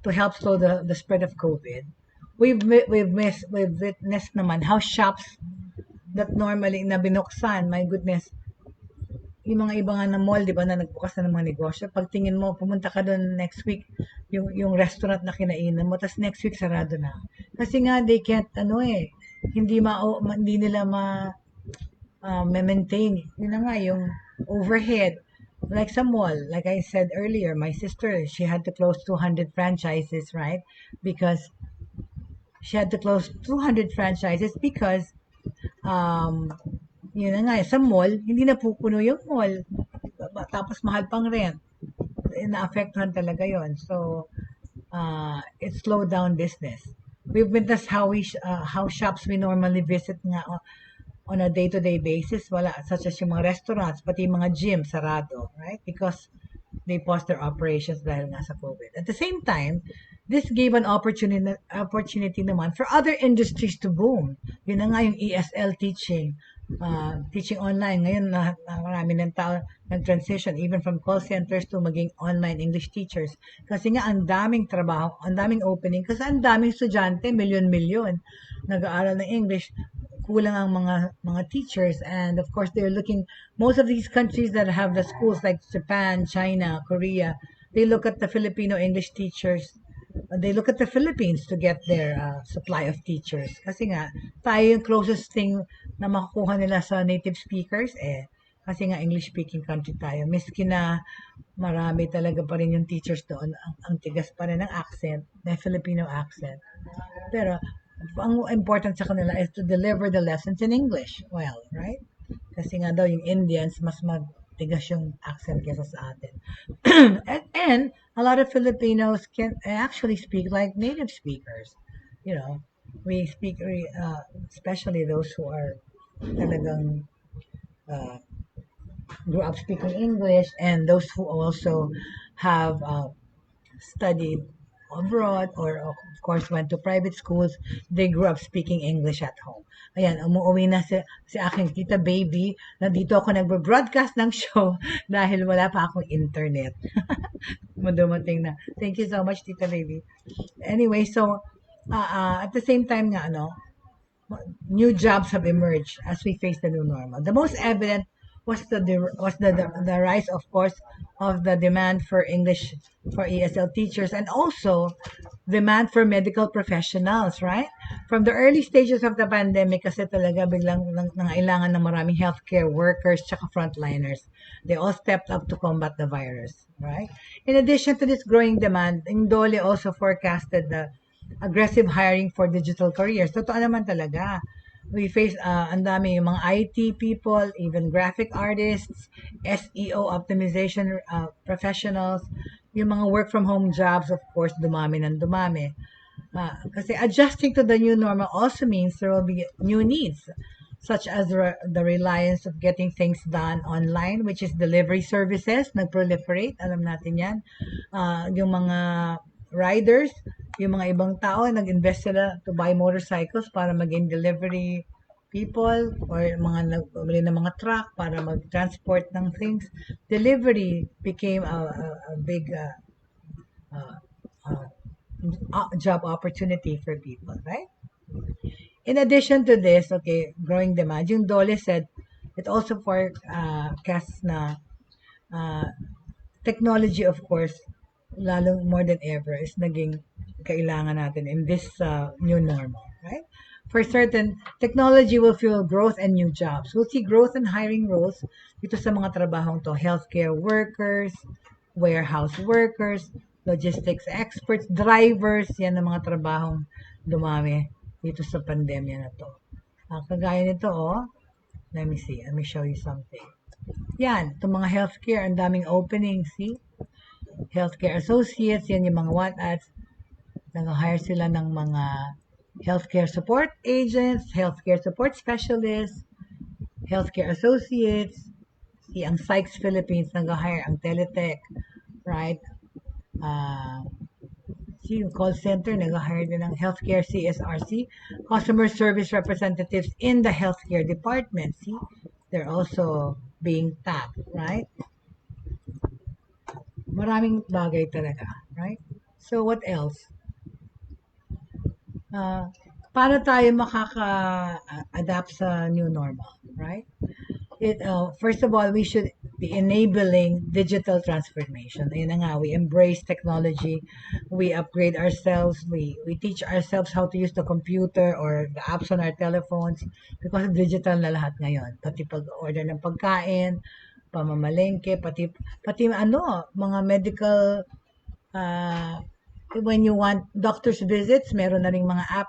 to help slow the spread of COVID, we've witnessed naman how shops that normally na binuksan, my goodness, yung mga iba nga na mall, di ba, na nagbukas na ng mga negosyo, pag tingin mo, pumunta ka doon next week, yung restaurant na kinainan mo, tas next week sarado na. Kasi nga, they can't, hindi nila maintain. Yun na nga, yung overhead. Like sa mall, like I said earlier, my sister, she had to close 200 franchises, right? Because she had to close 200 franchises because yun na nga, sa mall, hindi na pupuno yung mall. Tapos mahal pang rent. Na-affectuhan talaga yon. So, it slowed down business. We've witnessed how shops we normally visit nga on a day-to-day basis, wala, such as yung mga restaurants, pati yung mga gym, sarado, right? Because they paused their operations dahil nga sa COVID. At the same time, this gave an opportunity naman for other industries to boom. Yun na nga yung ESL teaching online. Ngayon, marami ng tao nag-transition even from call centers to maging online English teachers. Kasi nga, ang daming trabaho, ang daming opening, kasi ang daming estudyante, milyon-milyon, nag-aaral ng English, kulang ang mga teachers, and of course, they're looking, most of these countries that have the schools like Japan, China, Korea, they look at the Filipino English teachers. They look at the Philippines to get their supply of teachers. Kasi nga, tayo yung closest thing na makukuha nila sa native speakers, kasi nga English-speaking country tayo. Miski na marami talaga pa rin yung teachers doon, ang tigas pa rin ng accent, na Filipino accent. Pero, ang important sa kanila is to deliver the lessons in English well, right? Kasi nga daw yung Indians, mas tigas yung accent kesa sa atin. and a lot of Filipinos can actually speak like native speakers. We speak, especially those who are talagang grew up speaking English, and those who also have studied abroad or of course went to private schools, they grew up speaking English at home. Ayan, umuwi na si aking tita baby. Nandito ako nagbo-broadcast ng show dahil wala pa akong internet. Dumating na. Thank you so much, tita baby. Anyway, so at the same time nga, new jobs have emerged as we face the new normal. The most evident was the rise, of course, of the demand for English for ESL teachers and also demand for medical professionals, right? From the early stages of the pandemic, kasi talaga biglang nangailangan ng maraming healthcare workers tsaka frontliners. They all stepped up to combat the virus, right? In addition to this growing demand, Indole also forecasted the aggressive hiring for digital careers. Totoo naman talaga. We face ang dami yung mga IT people, even graphic artists, SEO optimization professionals, yung mga work from home jobs, of course, dumami ng dumami. Kasi adjusting to the new normal also means there will be new needs, such as the reliance of getting things done online, which is delivery services, nag-proliferate, alam natin yan. Yung mga riders, yung mga ibang tao, nag-invest sila to buy motorcycles para maging delivery people or mga nagbili ng mga truck para mag-transport ng things. Delivery became a big job opportunity for people, right? In addition to this, okay, growing demand, yung Dole said, it also forecasts na technology, of course, lalo more than ever, is naging kailangan natin in this new normal, right? For certain, technology will fuel growth and new jobs. We'll see growth in hiring roles dito sa mga trabahong to, healthcare workers, warehouse workers, logistics experts, drivers, yan ang mga trabahong dumami dito sa pandemya na to. Kagaya nito, let me see, let me show you something. Yan, itong mga healthcare, ang daming openings, see? Healthcare associates, yan yung mga what-ads. Nag-hire sila ng mga healthcare support agents, healthcare support specialists, healthcare associates, ang Sykes Philippines nag-hire ang Teletech, right? Yung call center nag-hire din ng healthcare CSRC, customer service representatives in the healthcare department. See, they're also being tapped, right? Maraming bagay talaga, right? So what else? Paano tayo makaka-adapt sa new normal, right? First of all, we should be enabling digital transformation. Ayun na nga, we embrace technology, we upgrade ourselves, we teach ourselves how to use the computer or the apps on our telephones because digital na lahat ngayon. Pati pag-order ng pagkain, pamamalengke, pati mga medical when you want doctor's visits, meron na ring mga app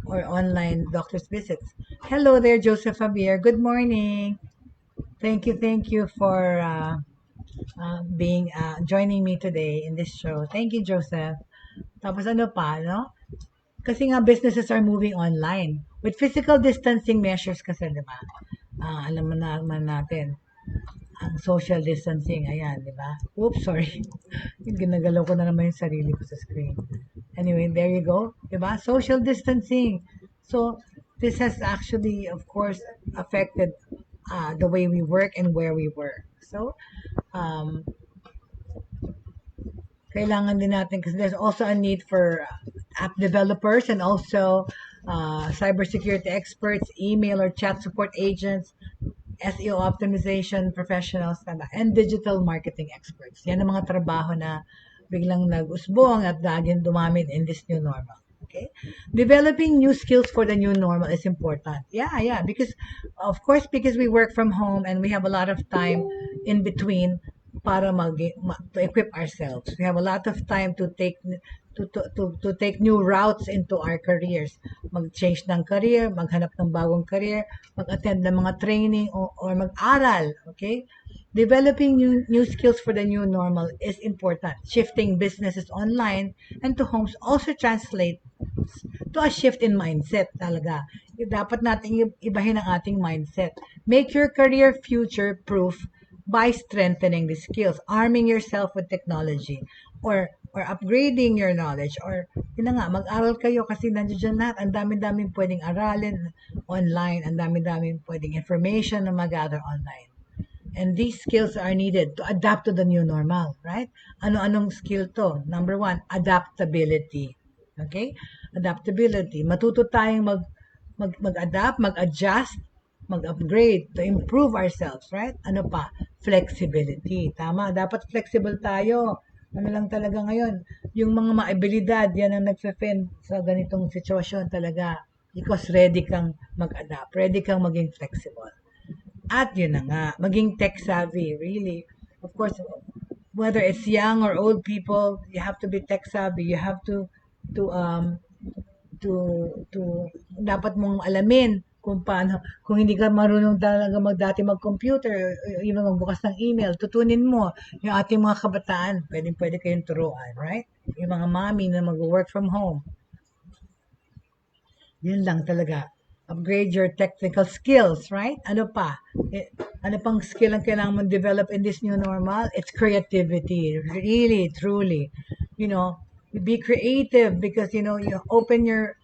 or online doctor's visits. Hello there, Joseph Javier. Good morning. Thank you for joining me today in this show. Thank you, Joseph. Tapos ano pa, no? Kasi nga businesses are moving online with physical distancing measures kasi, di ba? Alam mo naman natin ang social distancing, ayan, di ba? Oops, sorry. Ginagalaw ko na naman yung sarili ko sa screen. Anyway, there you go, di ba? Social distancing. So, this has actually, of course, affected the way we work and where we work. So, kailangan din natin kasi there's also a need for app developers and also cybersecurity experts, email or chat support agents, SEO optimization professionals, and digital marketing experts. Yan ang mga trabaho na biglang nag-usbong at laging dumamit in this new normal. Okay? Developing new skills for the new normal is important. Yeah. Because, of course, because we work from home and we have a lot of time in between para to equip ourselves. We have a lot of time to take new routes into our careers. Mag-change ng career, maghanap ng bagong career, mag-attend ng mga training or mag-aral, okay? Developing new skills for the new normal is important. Shifting businesses online and to homes also translates to a shift in mindset talaga. Dapat natin ibahin ang ating mindset. Make your career future-proof by strengthening the skills, arming yourself with technology, or or upgrading your knowledge, or yun na nga, mag-aral kayo kasi nandiyan lahat, ang dami-daming pwedeng aralin online, ang dami-daming pwedeng information na mag-gather online. And these skills are needed to adapt to the new normal, right? Ano-anong skill to? Number 1, adaptability. Okay? Adaptability. Matuto tayong mag-adapt, mag-adjust, mag-upgrade to improve ourselves, right? Ano pa? Flexibility. Tama, dapat flexible tayo. Ano lang talaga ngayon, yung mga maabilidad, yan ang nagfe-fend sa ganitong sitwasyon talaga. Because ready kang mag-adapt, ready kang maging flexible. At yun na nga, maging tech savvy, really. Of course, whether it's young or old people, you have to be tech savvy. You have to dapat mong alamin kung paano, kung hindi ka marunong talaga dati mag-computer, even magbukas ng email, tutunin mo yung ating mga kabataan, pwede kayong turuan, right? Yung mga mommy na mag-work from home. Yun lang talaga. Upgrade your technical skills, right? Ano pa? Ano pang skill ang kailangan mong develop in this new normal? It's creativity. Really, truly. You know, be creative because, you open your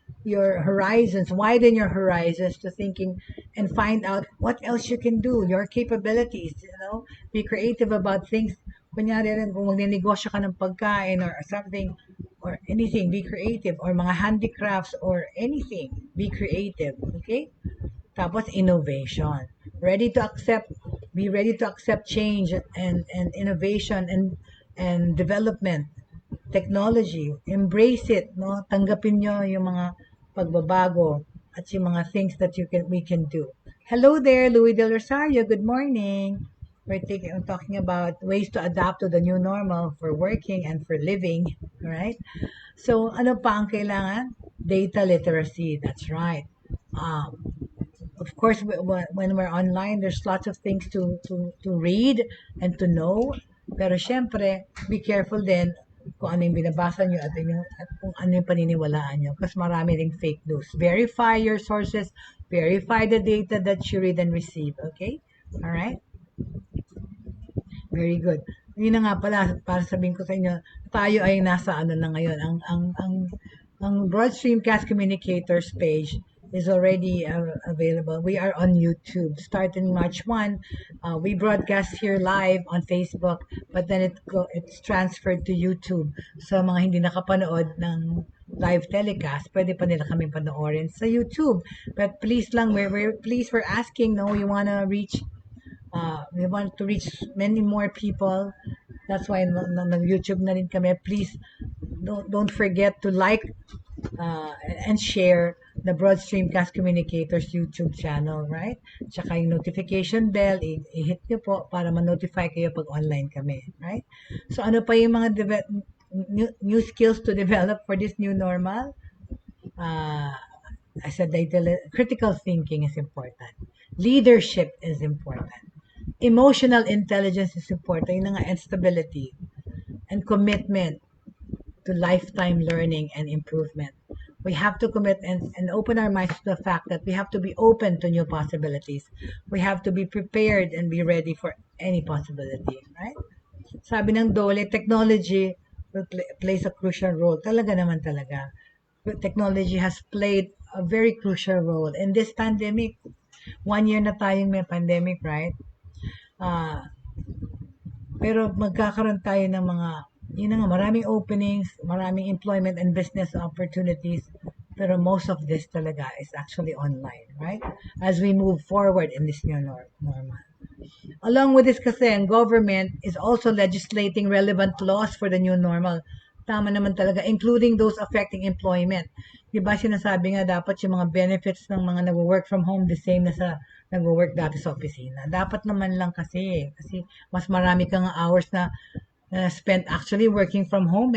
horizons, widen your horizons to thinking and find out what else you can do, your capabilities, be creative about things. Kunyari rin, kung magnenegosyo ka ng pagkain or something, or anything, be creative, or mga handicrafts or anything, be creative, okay? Tapos innovation. Be ready to accept change and innovation and development. Technology, embrace it, no? Tanggapin nyo yung mga pagbabago at yung mga things that we can do. Hello there, Louis Del Rosario. Good morning. We're talking about ways to adapt to the new normal for working and for living, right? So, ano pa ang kailangan? Data literacy. That's right. Of course, when we're online, there's lots of things to read and to know. Pero syempre, be careful din kung ano yung binabasa nyo at kung ano yung paniniwalaan nyo. Kasi marami ring fake news. Verify your sources. Verify the data that you read and receive. Okay? Alright? Very good. Yun na nga pala, para sabihin ko sa inyo, tayo ay nasa ano na ngayon. Ang Broad Stream Cast Communicators page is already available. We are on YouTube. Starting March 1, we broadcast here live on Facebook, but then it's transferred to YouTube. So mga hindi nakapanood ng live telecast, pwede pa nila kami panoorin sa YouTube. But please lang, we're asking, no, we want to reach many more people. That's why nag-YouTube na rin kami. Please don't forget to like and share the Broad Stream Cast Communicators YouTube channel, right? Tsaka yung notification bell, i-hit nyo po para ma-notify kayo pag online kami, right? So ano pa yung mga new skills to develop for this new normal? I said critical thinking is important. Leadership is important. Emotional intelligence is important. Yung nga, and stability and commitment to lifetime learning and improvement. We have to commit and open our minds to the fact that we have to be open to new possibilities. We have to be prepared and be ready for any possibility, right? Sabi ng Dole, technology plays a crucial role. Talaga naman talaga. Technology has played a very crucial role in this pandemic. 1 year na tayong may pandemic, right? Pero magkakaroon tayo ng mga maraming openings, maraming employment and business opportunities, pero most of this talaga is actually online, right? As we move forward in this new normal. Along with this kasi, ang government is also legislating relevant laws for the new normal. Tama naman talaga, including those affecting employment. Diba sinasabi nga dapat yung mga benefits ng mga nag-work from home the same na sa nag-work dati sa opisina. Dapat naman lang kasi mas marami kang hours na spent actually working from home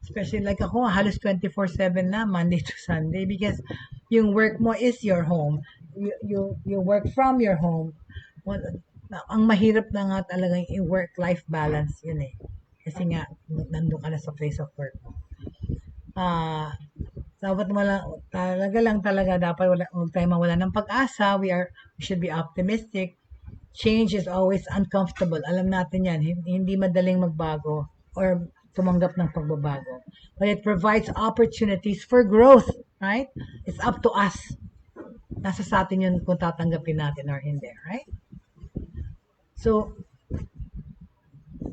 Especially like ako, halos 24/7 na, Monday to Sunday, because yung work mo is your home. You work from your home. Ang mahirap na nga talaga yung work-life balance yun Kasi nga, nandun ka na sa place of work mo. Dapat dapat huwag tayo mawala ng pag-asa. We should be optimistic. Change is always uncomfortable. Alam natin yan. Hindi madaling magbago or tumanggap ng pagbabago. But it provides opportunities for growth, right? It's up to us. Nasa sa atin yun kung tatanggapin natin or hindi, right? So,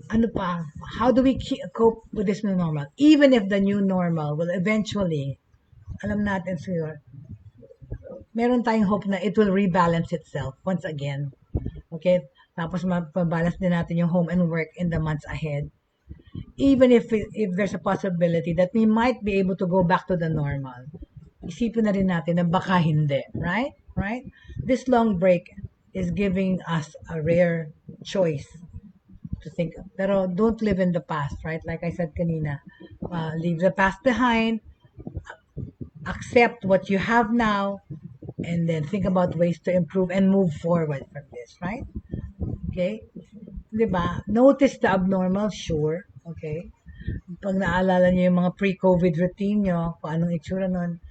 ano pa? How do we cope with this new normal? Even if the new normal will eventually, alam natin siguro, meron tayong hope na it will rebalance itself once again. Okay? Tapos mapabalance din natin yung home and work in the months ahead. Even if there's a possibility that we might be able to go back to the normal, isipin na rin natin na baka hindi, right? Right? This long break is giving us a rare choice to think of. Pero don't live in the past, right? Like I said kanina, leave the past behind, accept what you have now, and then think about ways to improve and move forward from this, right? Okay? Diba? Notice the abnormal, sure. Okay? Pag naalala niyo yung mga pre-COVID routine nyo, kung anong itsura nun,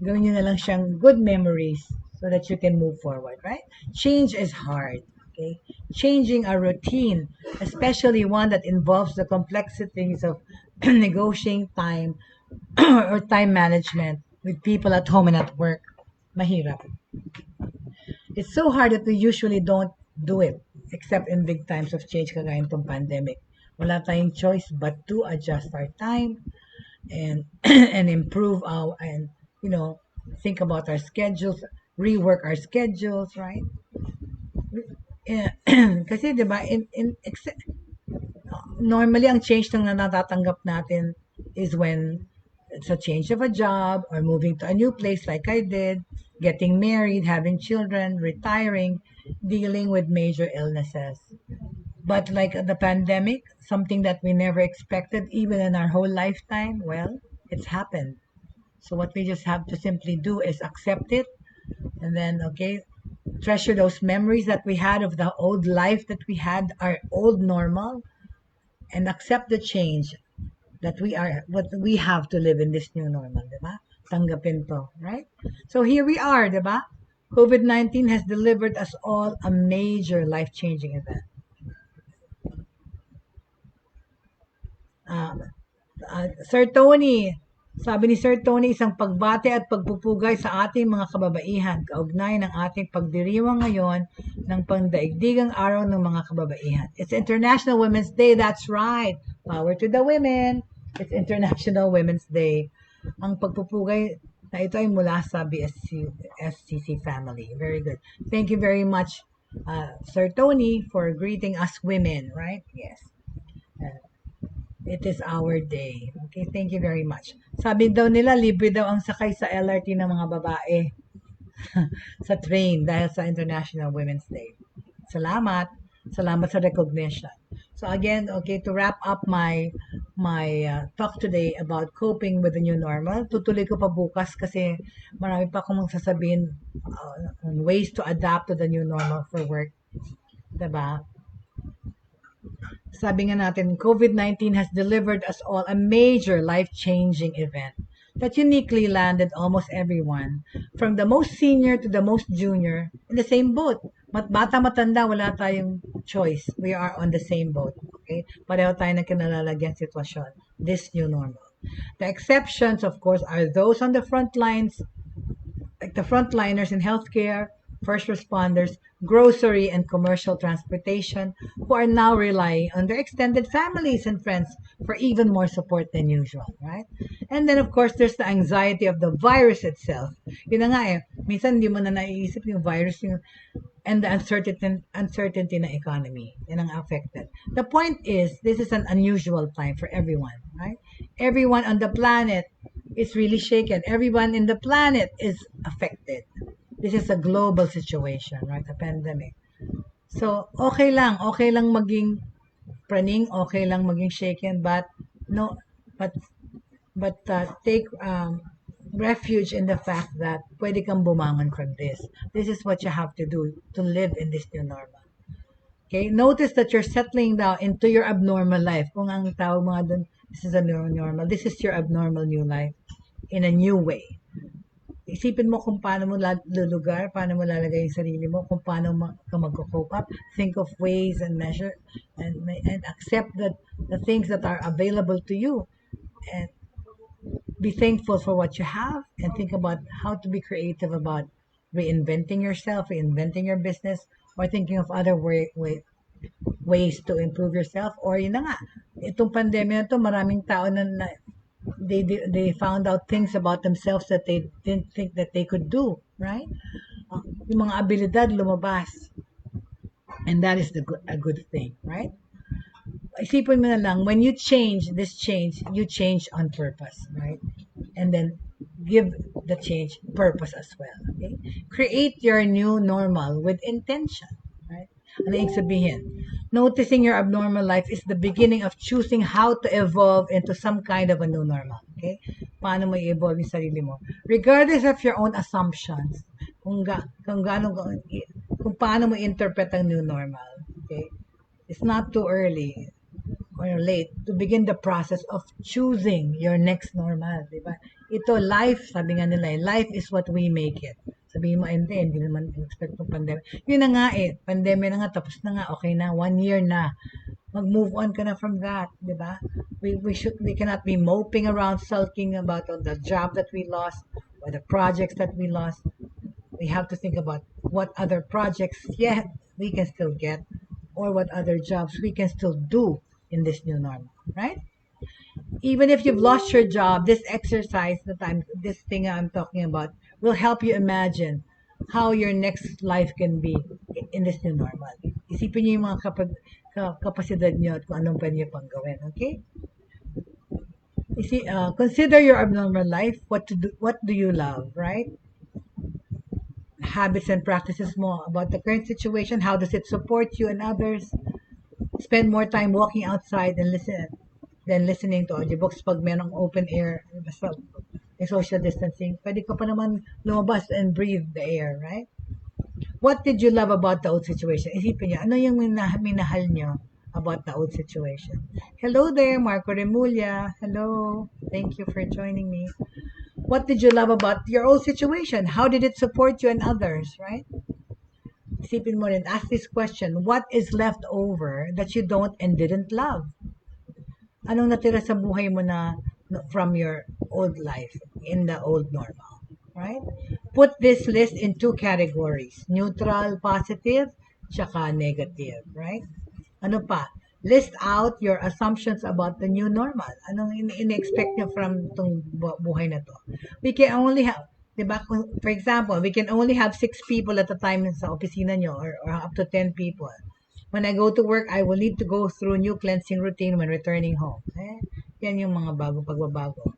gawin nyo na lang siyang good memories so that you can move forward, right? Change is hard. Okay? Changing a routine, especially one that involves the complexities of negotiating time or time management with people at home and at work, mahirap. It's so hard that we usually don't do it, except in big times of change kagaya nitong pandemic. Wala tayong choice but to adjust our time and and improve our, and think about our schedules, rework our schedules, right? Kasi 'di ba, normally ang change na natatanggap natin is when it's a change of a job or moving to a new place like I did, getting married, having children, retiring, dealing with major illnesses. But like the pandemic, something that we never expected even in our whole lifetime, well, it's happened. So what we just have to simply do is accept it and then, okay, treasure those memories that we had of the old life that we had, our old normal, and accept the change that what we have to live in this new normal, diba? Tanggapin to, right? So here we are, diba? COVID-19 has delivered us all a major life-changing event. Sir Tony, sabi ni Sir Tony, isang pagbate at pagpupugay sa ating mga kababaihan, kaugnay ng ating pagdiriwang ngayon ng Pandaigdigang Araw ng mga Kababaihan. It's International Women's Day, that's right. Power to the women. It's International Women's Day. Ang pagpupugay na ito ay mula sa BSCC family. Very good. Thank you very much, Sir Tony, for greeting us women, right? Yes. It is our day. Okay, thank you very much. Sabi daw nila, libre daw ang sakay sa LRT ng mga babae sa train dahil sa International Women's Day. Salamat. Salamat sa recognition. So again, okay, to wrap up my talk today about coping with the new normal, tutuloy ko pa bukas kasi marami pa akong sasabihin on ways to adapt to the new normal for work. Diba? Sabi nga natin, COVID-19 has delivered us all a major life-changing event that uniquely landed almost everyone, from the most senior to the most junior, in the same boat. Bata matanda, wala tayong choice. We are on the same boat. Okay? Pareho tayo ng kinalalagyan sitwasyon. This new normal. The exceptions, of course, are those on the front lines, like the frontliners in healthcare, first responders, grocery and commercial transportation, who are now relying on their extended families and friends for even more support than usual, right? And then, of course, there's the anxiety of the virus itself. Yun na nga eh, minsan hindi mo na naiisip yung virus, and the uncertainty na economy. Yan ang affected. The point is, this is an unusual time for everyone, right? Everyone on the planet is really shaken. Everyone in the planet is affected. This is a global situation, right? A pandemic. So, okay lang maging praning, okay lang maging shaken, but take refuge in the fact that pwede kang bumangon from this. This is what you have to do to live in this new normal. Okay? Notice that you're settling down into your abnormal life. Kung ang tawag mga dun, this is a new normal. This is your abnormal new life in a new way. Isipin mo kung paano mo lulugar, paano mo lalagay yung sarili mo, kung paano ka mag-cope up. Think of ways and measure and accept that the things that are available to you, and be thankful for what you have, and think about how to be creative about reinventing yourself, reinventing your business, or thinking of other ways to improve yourself. Or yun na nga, itong pandemya na to, maraming tao na they found out things about themselves that they didn't think that they could do, right? Yung mga abilidad lumabas. And that is a good thing, right? Isipin mo na lang, when you change, you change on purpose, right? And then give the change purpose as well, okay? Create your new normal with intention, right? Ano ibig sabihin? Noticing your abnormal life is the beginning of choosing how to evolve into some kind of a new normal, okay? Paano mo i-evolve yung sarili mo? Regardless of your own assumptions, kung paano mo interpret ang new normal, okay? It's not too early or late to begin the process of choosing your next normal, di ba? Ito, life, sabi nga nila, life is what we make it. Sabihin mo, hindi naman expect ng pandemic. Yun na nga pandemic na nga, tapos na nga, okay na, 1 year na. Mag-move on ka na from that, di ba? We cannot be moping around, sulking about the job that we lost or the projects that we lost. We have to think about what other projects yet we can still get, or what other jobs we can still do in this new normal, right? Even if you've lost your job, this exercise this thing I'm talking about will help you imagine how your next life can be in this new normal. Isipin niyo yung mga kapasidad niyo at kung anong pwede niyo pang gawin, okay? Consider your abnormal life. What do you love, right? Habits and practices mo about the current situation. How does it support you and others? Spend more time walking outside and listening to audiobooks pag merong open air, basta may social distancing. Pwede ka pa naman lumabas and breathe the air, right? What did you love about the old situation? Isipin niyo, ano yung minahal niyo about the old situation? Hello there, Marco Remulla. Hello. Thank you for joining me. What did you love about your old situation? How did it support you and others, right? Isipin mo rin, ask this question, what is left over that you don't and didn't love? Anong natira sa buhay mo na from your old life, in the old normal, right? Put this list in 2 categories, neutral, positive, tsaka negative, right? Ano pa? List out your assumptions about the new normal. Anong in-expect nyo from itong buhay na to? We can only have, diba? For example, we can only have 6 people at a time sa opisina nyo, or up to 10 people. When I go to work, I will need to go through new cleansing routine when returning home. Yan yung mga pagbabago.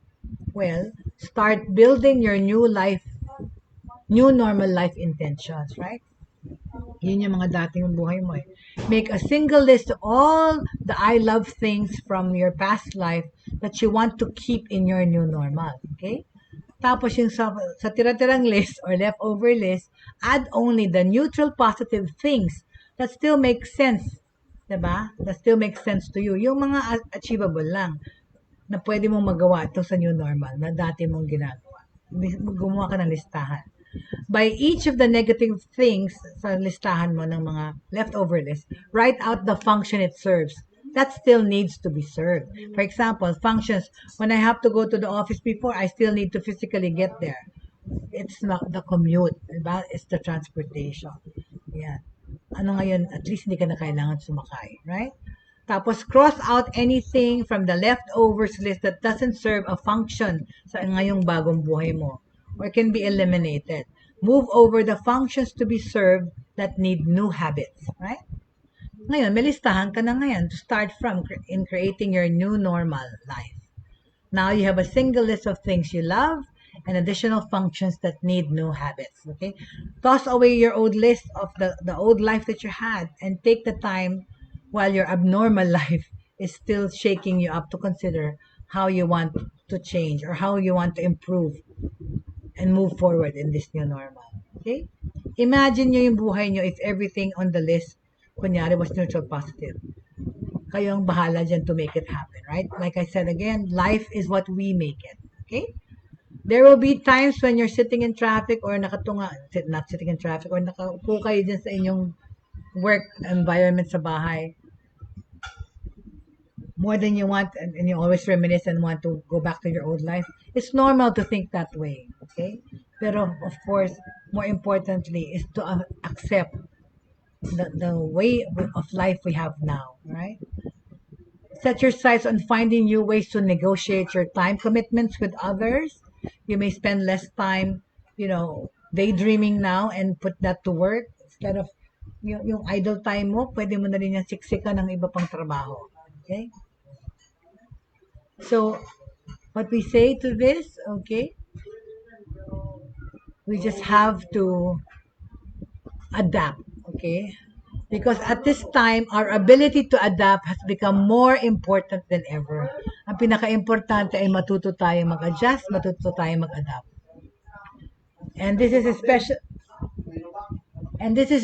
Well, start building your new normal life intentions, right? Yun yung mga dating buhay mo. Make a single list of all the I love things from your past life that you want to keep in your new normal, okay? Tapos yung sa tira-tirang list or leftover list, add only the neutral positive things that still make sense, diba? That still make sense to you. Yung mga achievable lang na pwede mong magawa ito sa new normal na dati mong ginagawa. Gumawa ka ng listahan. By each of the negative things sa listahan mo ng mga leftover list, write out the function it serves. That still needs to be served. For example, functions, when I have to go to the office before, I still need to physically get there. It's not the commute, diba? It's the transportation. Yeah. Ano ngayon, at least hindi ka na kailangan sumakay, right? Tapos, cross out anything from the leftovers list that doesn't serve a function sa ngayong bagong buhay mo, or can be eliminated. Move over the functions to be served that need new habits, right? Ngayon, may listahan ka na ngayon to start from in creating your new normal life. Now, you have a single list of things you love and additional functions that need new habits, okay? Toss away your old list of the old life that you had and take the time while your abnormal life is still shaking you up to consider how you want to change or how you want to improve and move forward in this new normal, okay? Imagine nyo yung buhay nyo if everything on the list, kunyari, was neutral positive. Kayo ang bahala dyan to make it happen, right? Like I said again, life is what we make it, okay? There will be times when you're sitting in traffic or not sitting in traffic, or nakaupo kayo dyan sa inyong work environment sa bahay. more than you want, and you always reminisce and want to go back to your old life. It's normal to think that way, okay? Pero of course, more importantly is to accept the way of life we have now, right? Set your sights on finding new ways to negotiate your time commitments with others. You may spend less time, daydreaming now and put that to work instead of yung idle time mo, pwede mo na rin yung siksikan ng iba pang trabaho. Okay? So, what we say to this, okay? We just have to adapt, okay? Because at this time, our ability to adapt has become more important than ever. Ang pinaka-importante ay matuto tayo mag-adjust, matuto tayo mag-adapt. And this is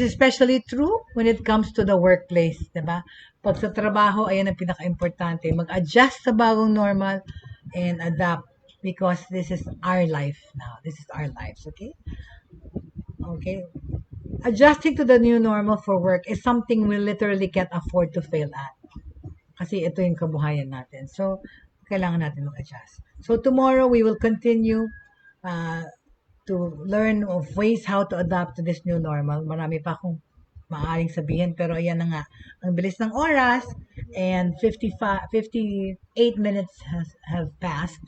especially true when it comes to the workplace, diba? Pag sa trabaho, ayan ang pinaka-importante. Mag-adjust sa bagong normal and adapt because this is our life now. This is our lives, okay? Okay? Adjusting to the new normal for work is something we literally can't afford to fail at. Kasi ito yung kabuhayan natin. So, kailangan natin mag-adjust. So, tomorrow we will continue to learn of ways how to adapt to this new normal. Marami pa akong maaaring sabihin, pero ayan na nga. Ang bilis ng oras and 58 minutes have passed.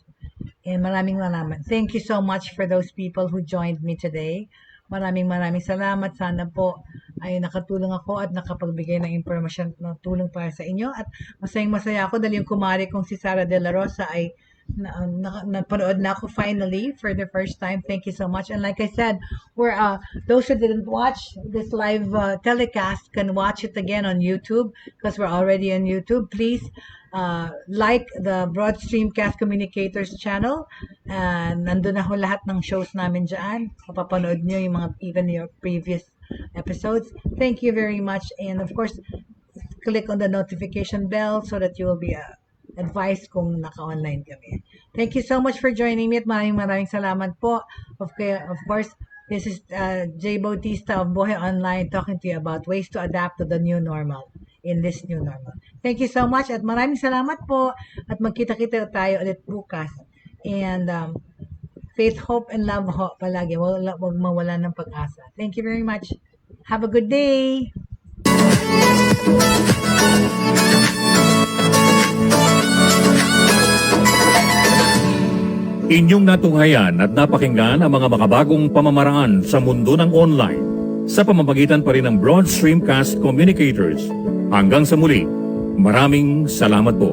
And maraming salamat. Thank you so much for those people who joined me today. Maraming salamat. Sana po ay nakatulong ako at nakapagbigay ng impormasyon na tulong para sa inyo. At masayang-masaya ako dahil yung kumari kong si Sara De La Rosa ay napanood na ako finally for the first time. Thank you so much. And like I said, those who didn't watch this live telecast can watch it again on YouTube because we're already on YouTube. Please like the Broad Stream Cast Communicators channel. Nandun na ho lahat ng shows namin dyan. Mapapanood nyo yung even your previous episodes. Thank you very much. And of course, click on the notification bell so that you will be advised kung naka-online kami. Thank you so much for joining me at maraming salamat po. Of course, this is Bautista of Buhay Online talking to you about ways to adapt to the new normal in this new normal. Thank you so much at maraming salamat po at magkita-kita tayo ulit bukas. And faith, hope, and love ho palagi. Wag mawala ng pag-asa. Thank you very much. Have a good day! Inyong natunghayan at napakinggan ang mga makabagong pamamaraan sa mundo ng online sa pamamagitan pa rin ng Broad Stream Cast Communicators. Hanggang sa muli, maraming salamat po.